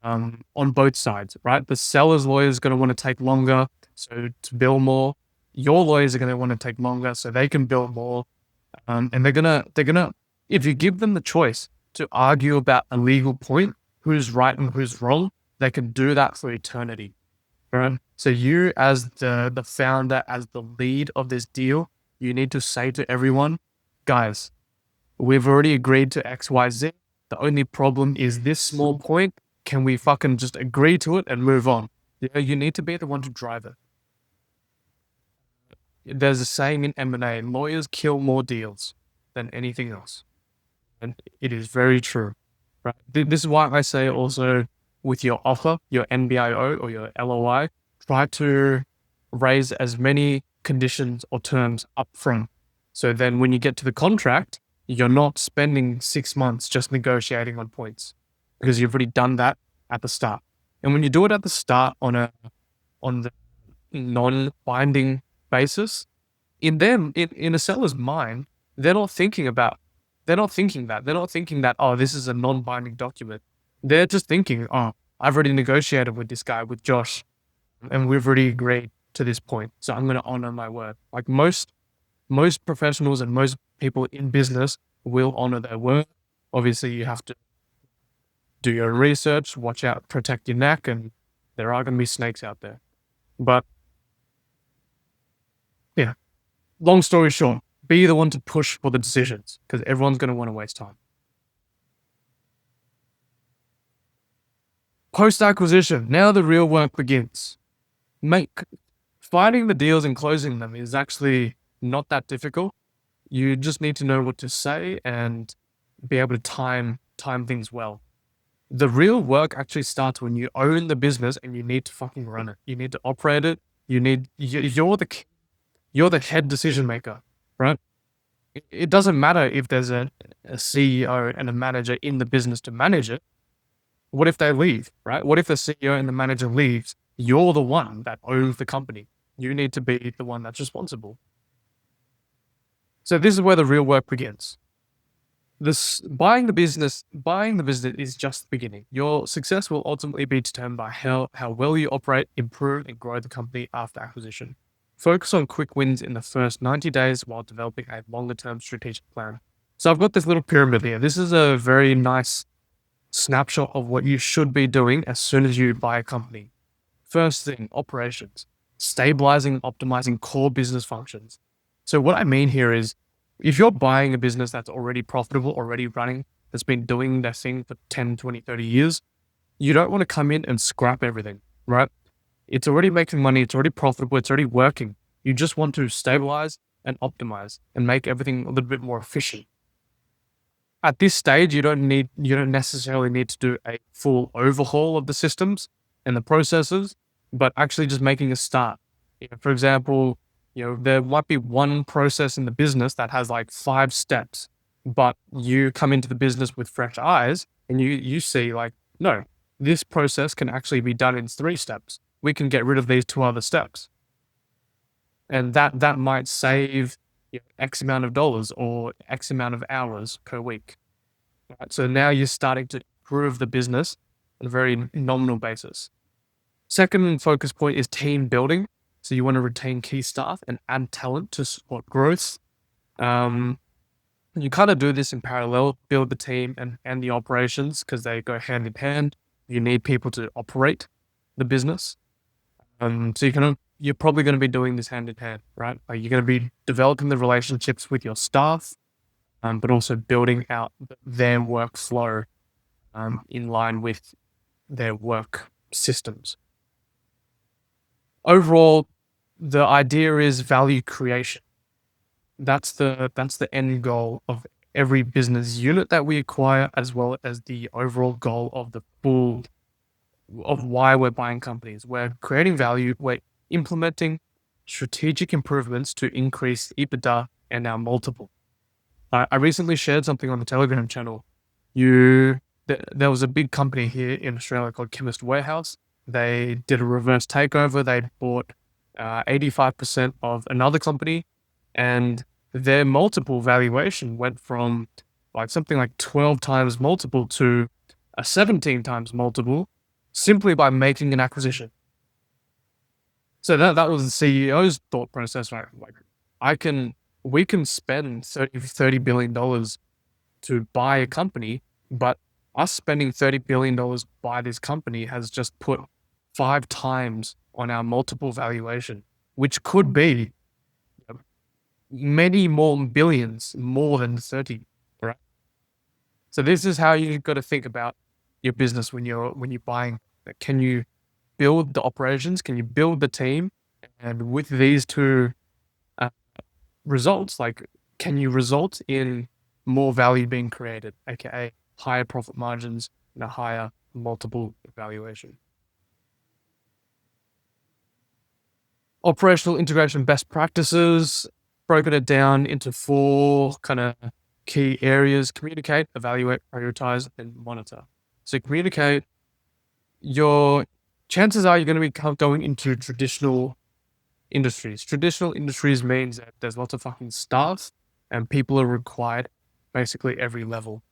on both sides, right? The seller's lawyer is going to want to take longer, so to bill more. Your lawyers are going to want to take longer, so they can bill more. And they're gonna, if you give them the choice to argue about a legal point, who's right and who's wrong, they can do that for eternity, right? So you, as the founder, as the lead of this deal, you need to say to everyone, guys, we've already agreed to X, Y, Z. The only problem is this small point. Can we fucking just agree to it and move on? You need to be the one to drive it. There's a saying in M&A, lawyers kill more deals than anything else. And it is very true, right? This is why I say also with your offer, your NBIO or your LOI, try to raise as many conditions or terms up front. So then when you get to the contract, you're not spending 6 months just negotiating on points because you've already done that at the start. And when you do it at the start on the non-binding basis, in a seller's mind, they're not thinking that, oh, this is a non-binding document. They're just thinking, oh, I've already negotiated with this guy, with Josh, and we've already agreed to this point. So I'm going to honor my word. Like most professionals and most people in business will honor their word. Obviously, you have to do your research, watch out, protect your neck, and there are going to be snakes out there. But yeah, long story short, be the one to push for the decisions because everyone's going to want to waste time. Post-acquisition, now the real work begins. Finding the deals and closing them is actually not that difficult. You just need to know what to say and be able to time things well. The real work actually starts when you own the business and you need to fucking run it. You need to operate it. You're the head decision maker, right? It doesn't matter if there's a CEO and a manager in the business to manage it. What if they leave, right? What if the CEO and the manager leaves? You're the one that owns the company. You need to be the one that's responsible. So this is where the real work begins. Buying the business is just the beginning. Your success will ultimately be determined by how well you operate, improve, and grow the company after acquisition. Focus on quick wins in the first 90 days while developing a longer-term strategic plan. So I've got this little pyramid here. This is a very nice snapshot of what you should be doing as soon as you buy a company. First thing, operations. Stabilizing and optimizing core business functions. So what I mean here is If you're buying a business that's already profitable, already running, that's been doing their thing for 10, 20, 30 years, you don't want to come in and scrap everything, right? It's already making money. It's already profitable. It's already working. You just want to stabilize and optimize and make everything a little bit more efficient. At this stage, you don't necessarily need to do a full overhaul of the systems and the processes, but actually just making a start. For example, there might be one process in the business that has like 5 steps, but you come into the business with fresh eyes and you see like, no, this process can actually be done in 3 steps. We can get rid of these 2 other steps. And that might save X amount of dollars or X amount of hours per week. Right? So now you're starting to improve the business on a very nominal basis. Second focus point is team building. So you want to retain key staff and add talent to support growth. You kind of do this in parallel, build the team and the operations because they go hand in hand. You need people to operate the business. So you're probably going to be doing this hand in hand, right? Like you're going to be developing the relationships with your staff, but also building out their workflow in line with their work systems. Overall, the idea is value creation. That's the end goal of every business unit that we acquire, as well as the overall goal of of why we're buying companies. We're creating value. We're implementing strategic improvements to increase EBITDA and our multiple. I recently shared something on the Telegram channel. There was a big company here in Australia called Chemist Warehouse. They did a reverse takeover. They bought 85% of another company, and their multiple valuation went from like something like 12 times multiple to a 17 times multiple simply by making an acquisition. So that was the CEO's thought process, right? Like we can spend $30 billion to buy a company, but us spending $30 billion to buy this company has just put 5 times on our multiple valuation, which could be many more billions, more than 30, right? So this is how you've got to think about your business when you're buying. Can you build the operations? Can you build the team? And with these 2 results, like, can you result in more value being created, aka higher profit margins and a higher multiple valuation? Operational integration best practices, broken it down into 4 kind of key areas: communicate, evaluate, prioritize, and monitor. So communicate. Your chances are you're going to be going into traditional industries. Traditional industries means that there's lots of fucking staff and people are required basically every level.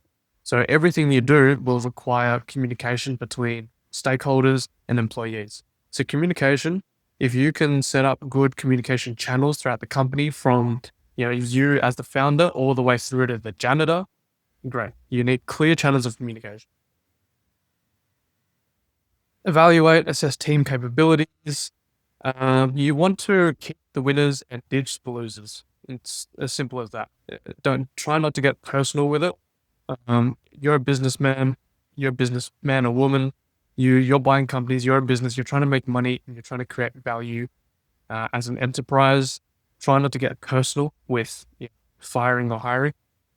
So everything you do will require communication between stakeholders and employees. So communication, if you can set up good communication channels throughout the company from, you as the founder all the way through to the janitor, great. You need clear channels of communication. Evaluate, assess team capabilities. You want to keep the winners and ditch the losers. It's as simple as that. Don't try not to get personal with it. You're a businessman. You're a businessman or woman. You're buying companies. You're a business. You're trying to make money and you're trying to create value as an enterprise. Try not to get personal with firing or hiring.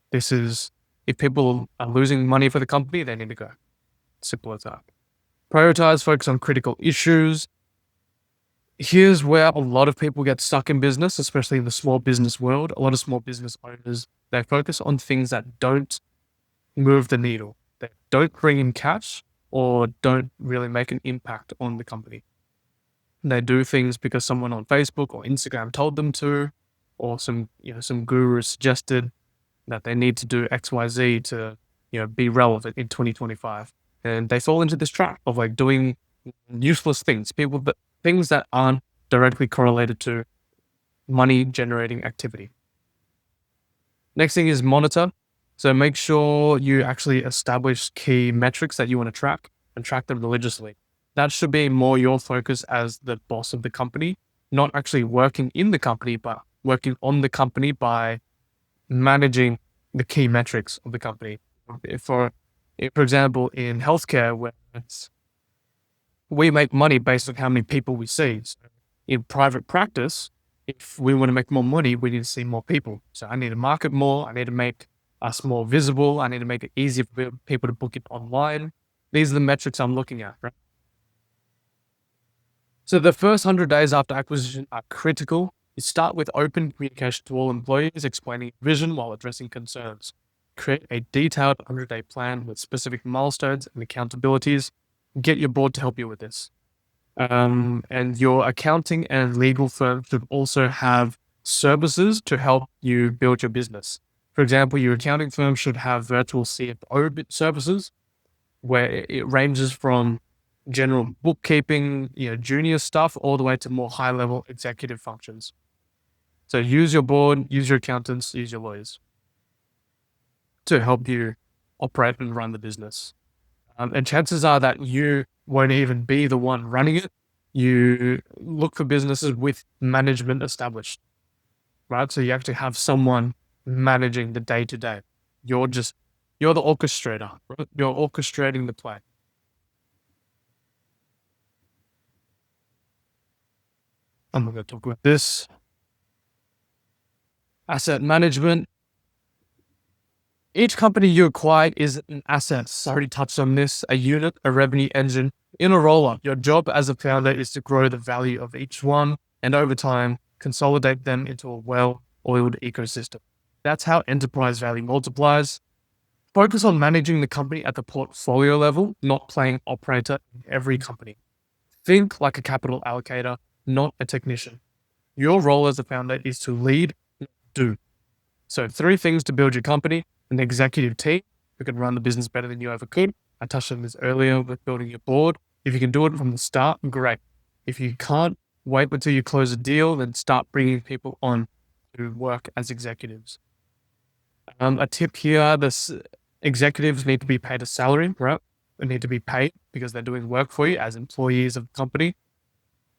This is, if people are losing money for the company, they need to go. Simple as that. Prioritize, focus on critical issues. Here's where a lot of people get stuck in business, especially in the small business world. A lot of small business owners, they focus on things that don't move the needle, that don't bring in cash or don't really make an impact on the company. They do things because someone on Facebook or Instagram told them to, or some guru suggested that they need to do XYZ to, be relevant in 2025. And they fall into this trap of like doing useless things, things that aren't directly correlated to money generating activity. Next thing is monitor. So make sure you actually establish key metrics that you want to track and track them religiously. That should be more your focus as the boss of the company, not actually working in the company, but working on the company by managing the key metrics of the company. For example, in healthcare, where we make money based on how many people we see. So in private practice, if we want to make more money, we need to see more people. So I need to market more. I need to make us more visible. I need to make it easier for people to book it online. These are the metrics I'm looking at, right? So the first 100 days after acquisition are critical. You start with open communication to all employees, explaining vision while addressing concerns. Create a detailed 100-day plan with specific milestones and accountabilities. Get your board to help you with this. And your accounting and legal firm should also have services to help you build your business. For example, your accounting firm should have virtual CFO services, where it ranges from general bookkeeping, junior stuff, all the way to more high-level executive functions. So use your board, use your accountants, use your lawyers to help you operate and run the business. And chances are that you won't even be the one running it. You look for businesses with management established, right? So you actually have someone managing the day-to-day. You're the orchestrator, right? You're orchestrating the play. I'm not going to talk about this. Asset management. Each company you acquire is an asset. So I already touched on this, a unit, a revenue engine in a roll-up. Your job as a founder is to grow the value of each one and over time, consolidate them into a well-oiled ecosystem. That's how enterprise value multiplies. Focus on managing the company at the portfolio level, not playing operator in every company. Think like a capital allocator, not a technician. Your role as a founder is to lead, not do. So 3 things to build your company: an executive team who can run the business better than you ever could. I touched on this earlier with building your board. If you can do it from the start, great. If you can't, wait until you close a deal, then start bringing people on to work as executives. A tip here, executives need to be paid a salary, right? They need to be paid because they're doing work for you as employees of the company.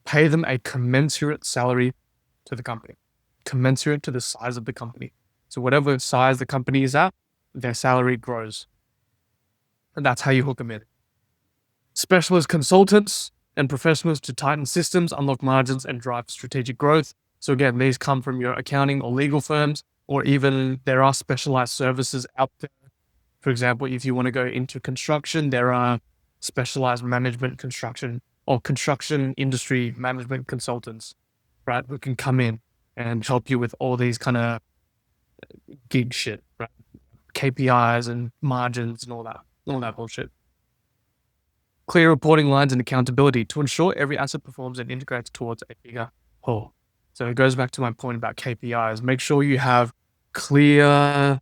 Pay them a commensurate salary to the company, commensurate to the size of the company. So whatever size the company is at, their salary grows. And that's how you hook them in. Specialist consultants and professionals to tighten systems, unlock margins, and drive strategic growth. So again, these come from your accounting or legal firms, or even there are specialized services out there. For example, if you want to go into construction, there are specialized management construction or construction industry management consultants, right? Who can come in and help you with all these kind of gig shit, right? KPIs and margins and all that bullshit. Clear reporting lines and accountability to ensure every asset performs and integrates towards a bigger whole. So it goes back to my point about KPIs. Make sure you have clear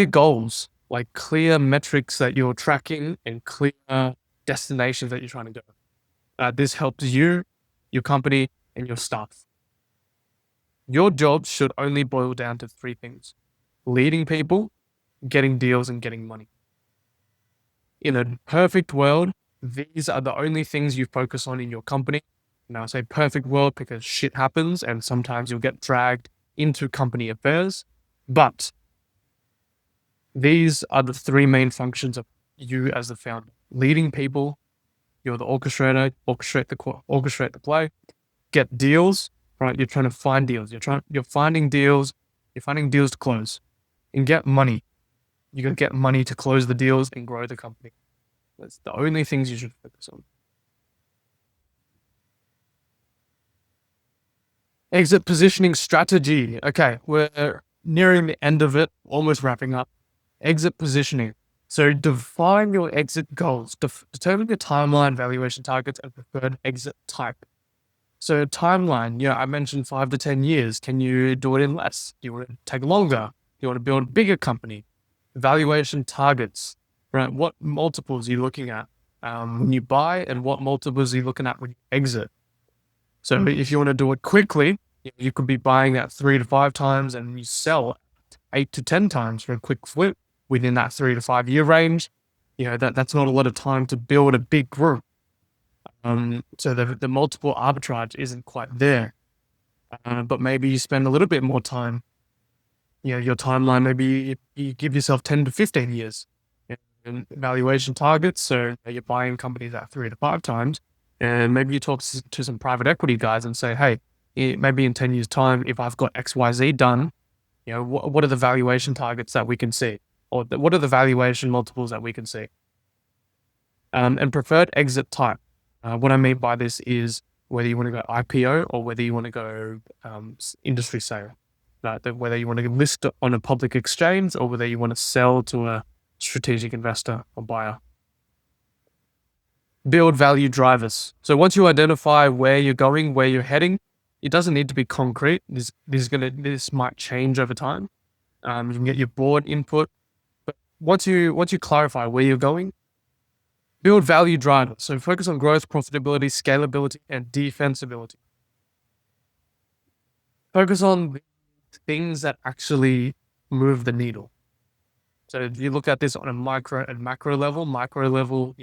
goals, like clear metrics that you're tracking and clear destinations that you're trying to go. This helps you, your company, and your staff. Your job should only boil down to 3 things: leading people, getting deals, and getting money. In a perfect world, these are the only things you focus on in your company. Now I say perfect world because shit happens and sometimes you'll get dragged into company affairs, but these are the 3 main functions of you as the founder. Leading people, you're the orchestrator, orchestrate the play, get deals, right? You're trying to find deals. You're finding deals to close, and get money. You got to get money to close the deals and grow the company. That's the only things you should focus on. Exit positioning strategy. Okay, we're nearing the end of it, almost wrapping up. Exit positioning. So define your exit goals, determine your timeline, valuation targets, and preferred exit type. So timeline, I mentioned 5 to 10 years. Can you do it in less? Do you want to take longer? Do you want to build a bigger company? Valuation targets, right? What multiples are you looking at when you buy, and what multiples are you looking at when you exit? So if you want to do it quickly, you could be buying at 3 to 5 times and you sell 8 to 10 times for a quick flip within that 3 to 5 year range. That's not a lot of time to build a big group. So the multiple arbitrage isn't quite there. But maybe you spend a little bit more time your timeline, maybe you give yourself 10 to 15 years in valuation targets. So you're buying companies at 3 to 5 times, and maybe you talk to some private equity guys and say, hey, maybe in 10 years time, if I've got XYZ done, what are the valuation targets that we can see? Or what are the valuation multiples that we can see? And preferred exit type. What I mean by this is whether you want to go IPO or whether you want to go industry sale. Whether you want to list on a public exchange or whether you want to sell to a strategic investor or buyer. Build value drivers. So once you identify where you're going, where you're heading, it doesn't need to be concrete. This might change over time. You can get your board input, but once you clarify where you're going, build value drivers. So focus on growth, profitability, scalability, and defensibility. Focus on things that actually move the needle. So if you look at this on a micro and macro level,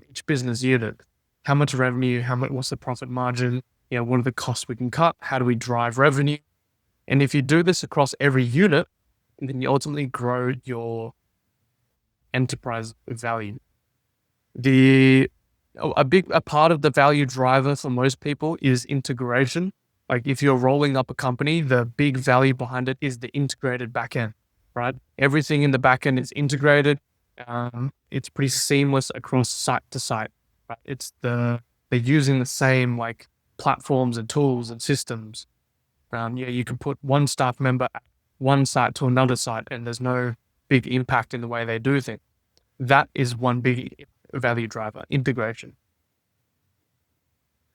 each business unit, how much revenue, what's the profit margin, what are the costs we can cut, how do we drive revenue? And if you do this across every unit, then you ultimately grow your enterprise value. A part of the value driver for most people is integration. Like if you're rolling up a company, the big value behind it is the integrated backend, right? Everything in the backend is integrated. It's pretty seamless across site to site, right? They're using the same like platforms and tools and systems. You can put one staff member at one site to another site and there's no big impact in the way they do things. That is one big value driver, integration.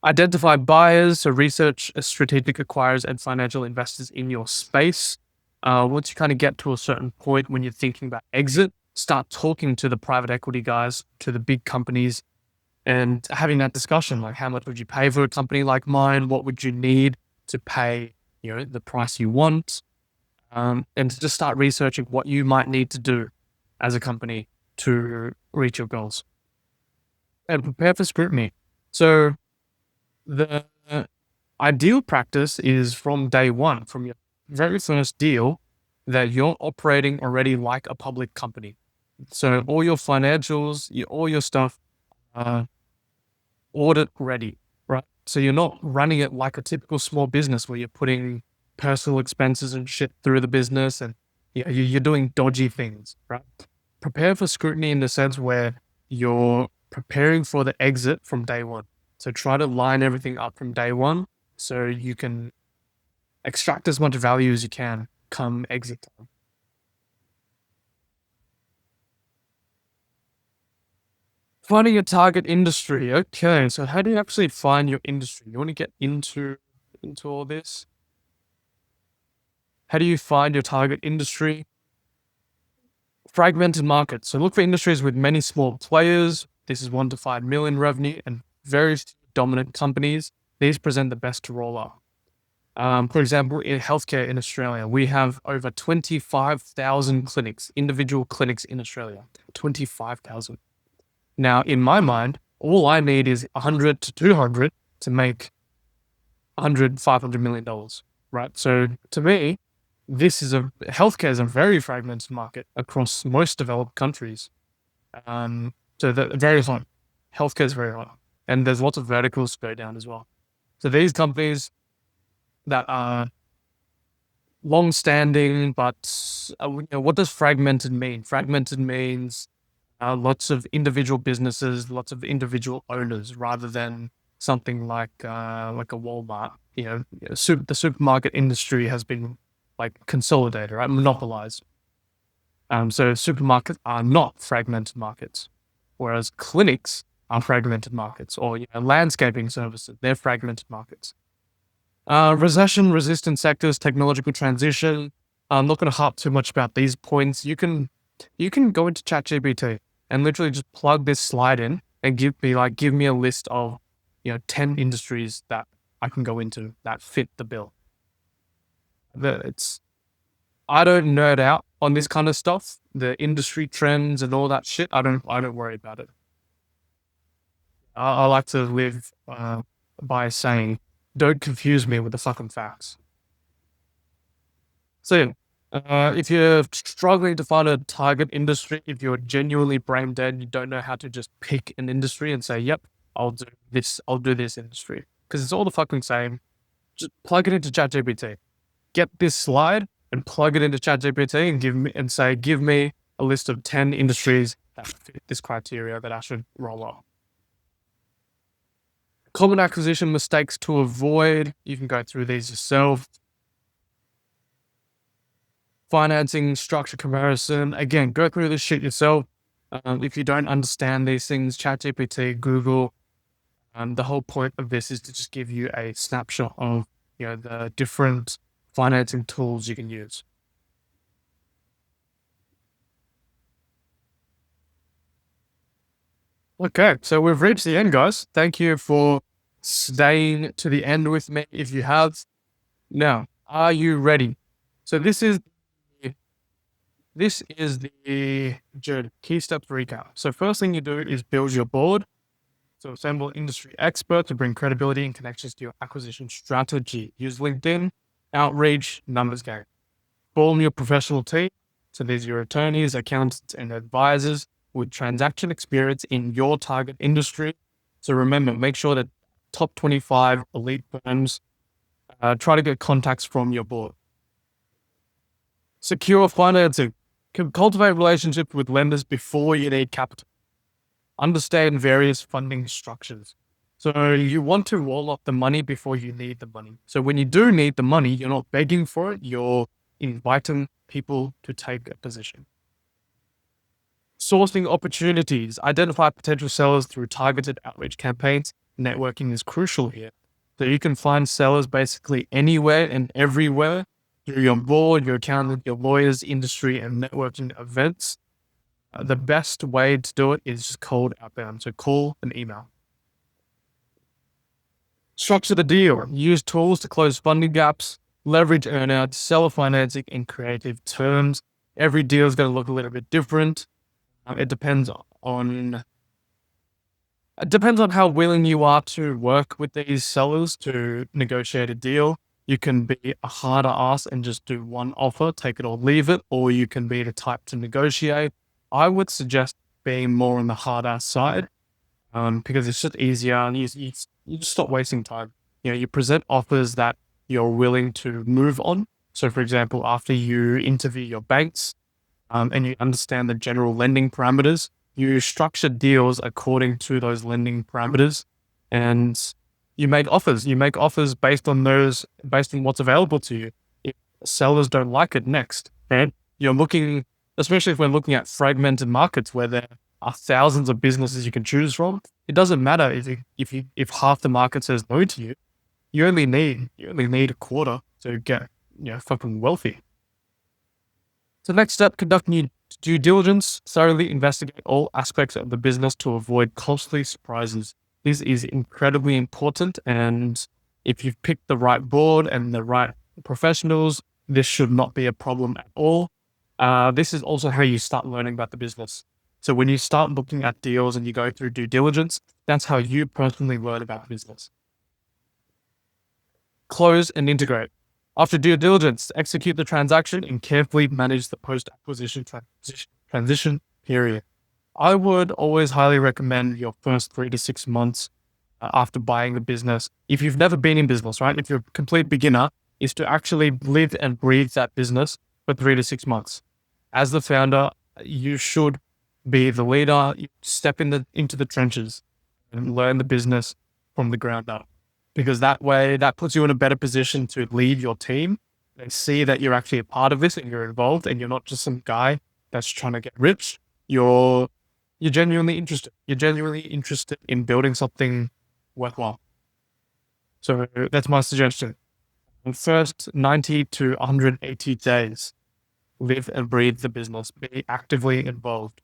Identify buyers, so research strategic acquirers and financial investors in your space. Once you kind of get to a certain point when you're thinking about exit, start talking to the private equity guys, to the big companies, and having that discussion, like how much would you pay for a company like mine? What would you need to pay, the price you want? And to just start researching what you might need to do as a company to reach your goals. And prepare for scrutiny. So the ideal practice is from day one, from your very first deal, that you're operating already like a public company. So all your financials, all your stuff, audit ready, right? So you're not running it like a typical small business where you're putting personal expenses and shit through the business and you're doing dodgy things, right? Prepare for scrutiny in the sense where you're preparing for the exit from day one. So try to line everything up from day one so you can extract as much value as you can come exit time. Finding a target industry. Okay, so how do you actually find your industry? You want to get into all this? How do you find your target industry? Fragmented markets. So look for industries with many small players. This is 1 to 5 million revenue and very dominant companies. These present the best to roll up. For example, in healthcare in Australia, we have over 25,000 clinics, individual clinics in Australia. 25,000. Now, in my mind, all I need is 100 to 200 to make 100, $500 million, right? So to me, healthcare is a very fragmented market across most developed countries. So very hot. Healthcare is very hot. And there's lots of verticals to go down as well. So these companies that are long-standing, but what does fragmented mean? Fragmented means lots of individual businesses, lots of individual owners, rather than something like a Walmart. The supermarket industry has been like consolidated, right? Monopolized. So supermarkets are not fragmented markets, whereas clinics are fragmented markets, or landscaping services, they're fragmented markets. Recession-resistant sectors, technological transition. I'm not going to harp too much about these points. You can go into ChatGPT and literally just plug this slide in and give me a list of 10 industries that I can go into that fit the bill. I don't nerd out on this kind of stuff, the industry trends and all that shit. I don't worry about it. I like to live by saying, don't confuse me with the fucking facts. So If you're struggling to find a target industry, if you're genuinely brain dead, you don't know how to just pick an industry and say, yep, I'll do this industry. Because it's all the fucking same. Just plug it into ChatGPT. Get this slide and plug it into ChatGPT and give me a list of 10 industries that fit this criteria that I should roll on. Common acquisition mistakes to avoid. You can go through these yourself. Financing, structure comparison. Again, go through this shit yourself. If you don't understand these things, ChatGPT, Google. The whole point of this is to just give you a snapshot of the different financing tools you can use. Okay, so we've reached the end, guys. Thank you for staying to the end with me. If you have, now, are you ready? So this is the journey, key steps recap. So first thing you do is build your board. So assemble industry experts to bring credibility and connections to your acquisition strategy. Use LinkedIn, outreach, numbers game. Form your professional team. So there's your attorneys, accountants, and advisors with transaction experience in your target industry. So remember, make sure that top 25 elite firms, try to get contacts from your board. Secure financing. Cultivate relationships with lenders before you need capital. Understand various funding structures. So you want to roll up the money before you need the money. So when you do need the money, you're not begging for it. You're inviting people to take a position. Sourcing opportunities. Identify potential sellers through targeted outreach campaigns. Networking is crucial here. So you can find sellers basically anywhere and everywhere through your board, your accountant, your lawyers, industry, and networking events. The best way to do it is just cold outbound. So call and email. Structure the deal. Use tools to close funding gaps, leverage earnouts, seller financing in creative terms. Every deal is going to look a little bit different. It depends on how willing you are to work with these sellers to negotiate a deal. You can be a harder ass and just do one offer, take it or leave it, or you can be the type to negotiate. I would suggest being more on the hard ass side, because it's just easier and you just stop wasting time. You present offers that you're willing to move on. So for example, after you interview your banks, and you understand the general lending parameters, you structure deals according to those lending parameters, and you make offers. You make offers based on what's available to you. If sellers don't like it, next. And you're looking, especially if we're looking at fragmented markets where there are thousands of businesses you can choose from. It doesn't matter if half the market says no to you. You only need a quarter to get fucking wealthy. So next step, conduct due diligence. Thoroughly investigate all aspects of the business to avoid costly surprises. This is incredibly important, and if you've picked the right board and the right professionals, this should not be a problem at all. This is also how you start learning about the business. So when you start looking at deals and you go through due diligence, that's how you personally learn about business. Close and integrate. After due diligence, execute the transaction and carefully manage the post-acquisition transition period. I would always highly recommend your first 3 to 6 months after buying the business. If you've never been in business, right? If you're a complete beginner, is to actually live and breathe that business for 3 to 6 months. As the founder, you should be the leader. You step into the trenches and learn the business from the ground up, because that way, that puts you in a better position to lead your team. They see that you're actually a part of this and you're involved, and you're not just some guy that's trying to get rich. You're genuinely interested. You're genuinely interested in building something worthwhile. So that's my suggestion. The first 90 to 180 days, live and breathe the business. Be actively involved.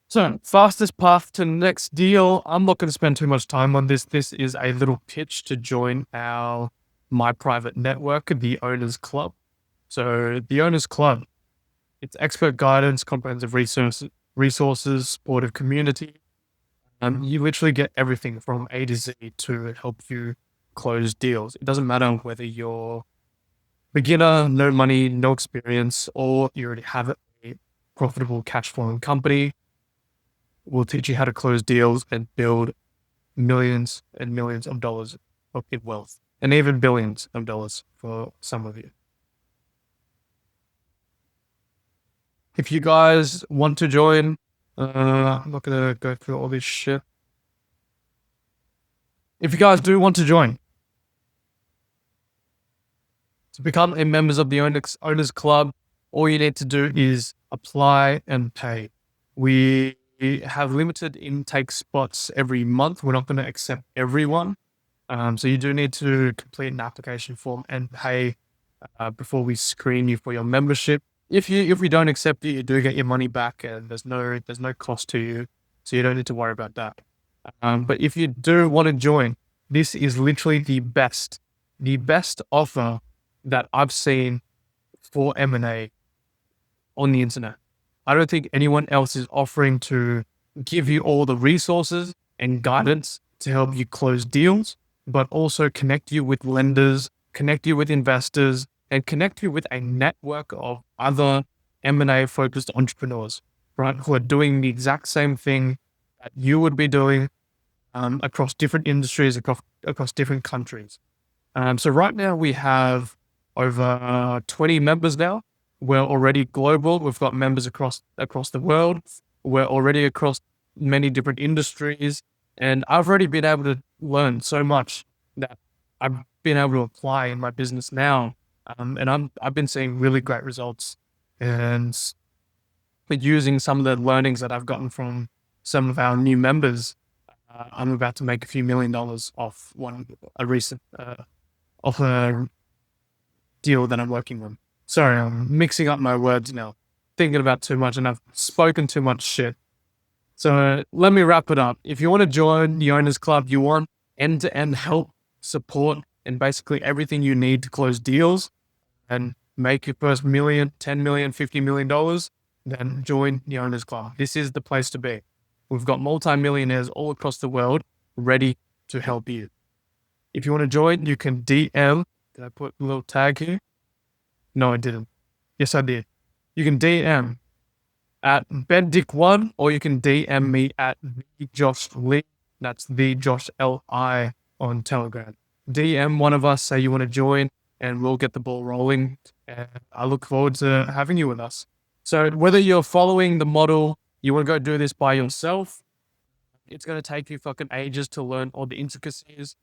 So, fastest path to the next deal. I'm not going to spend too much time on this. This is a little pitch to join my private network, the Owners Club. So, the Owners Club, it's expert guidance, comprehensive resources, supportive community. You literally get everything from A to Z to help you close deals. It doesn't matter whether you're beginner, no money, no experience, or you already have a profitable cash flowing company, we'll teach you how to close deals and build millions and millions of dollars in wealth, and even billions of dollars for some of you. If you guys want to join, I'm not going to go through all this shit. If you guys do want to join, to become a members of the Owners Club, all you need to do is apply and pay. We have limited intake spots every month. We're not going to accept everyone. So you do need to complete an application form and pay before we screen you for your membership. If we don't accept you, you do get your money back, and there's no cost to you, so you don't need to worry about that. But if you do want to join, this is literally the best offer that I've seen for M&A on the internet. I don't think anyone else is offering to give you all the resources and guidance to help you close deals, but also connect you with lenders, connect you with investors, and connect you with a network of other M&A focused entrepreneurs, right? Who are doing the exact same thing that you would be doing across different industries, across different countries. So right now we have over 20 members now. We're already global. We've got members across the world. We're already across many different industries. And I've already been able to learn so much that I've been able to apply in my business now. And I've been seeing really great results. And using some of the learnings that I've gotten from some of our new members, I'm about to make a few $1 million off a recent off a deal that I'm working on. Sorry, I'm mixing up my words now, thinking about too much, and I've spoken too much shit. So let me wrap it up. If you want to join the Owners Club, you want end-to-end help, support, and basically everything you need to close deals and make your first $1 million, $10 million, $50 million, then join the Owners Club. This is the place to be. We've got multi-millionaires all across the world ready to help you. If you want to join, you can DM. Did I put a little tag here? No, I didn't. Yes, I did. You can DM at BenDick1, or you can DM me at TheJoshLi. That's TheJoshLi on Telegram. DM one of us, say you want to join, and we'll get the ball rolling. And I look forward to having you with us. So whether you're following the model, you want to go do this by yourself, it's going to take you fucking ages to learn all the intricacies.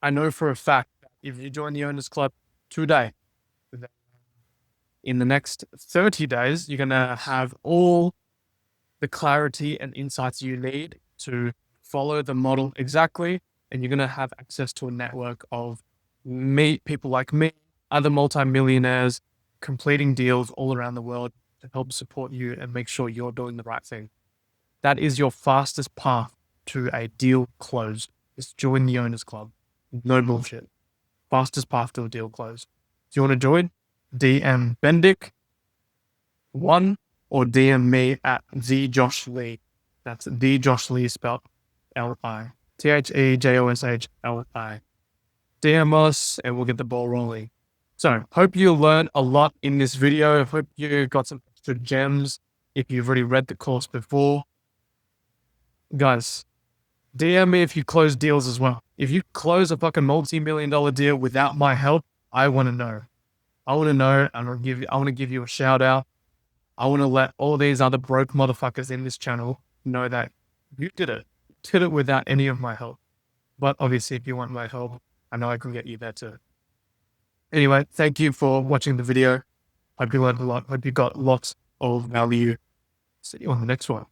I know for a fact that if you join the Owners Club today, in the next 30 days, you're going to have all the clarity and insights you need to follow the model exactly. And you're going to have access to a network of people like me, other multimillionaires, completing deals all around the world to help support you and make sure you're doing the right thing. That is your fastest path to a deal closed. Is join the Owners Club. No bullshit. Fastest path to a deal closed. Do you want to join? DM BenDick1 or DM me at TheJoshLi. That's TheJoshLi spelled L-I. TheJoshLi. DM us and we'll get the ball rolling. So, hope you learned a lot in this video. I hope you got some extra gems if you've already read the course before. Guys, DM me if you close deals as well. If you close a fucking multi-million-dollar deal without my help, I want to know. I want to know, and I want to give you a shout out. I want to let all these other broke motherfuckers in this channel know that you did it. You did it without any of my help. But obviously, if you want my help, I know I can get you there too. Anyway, thank you for watching the video. Hope you learned a lot. Hope you got lots of value. See you on the next one.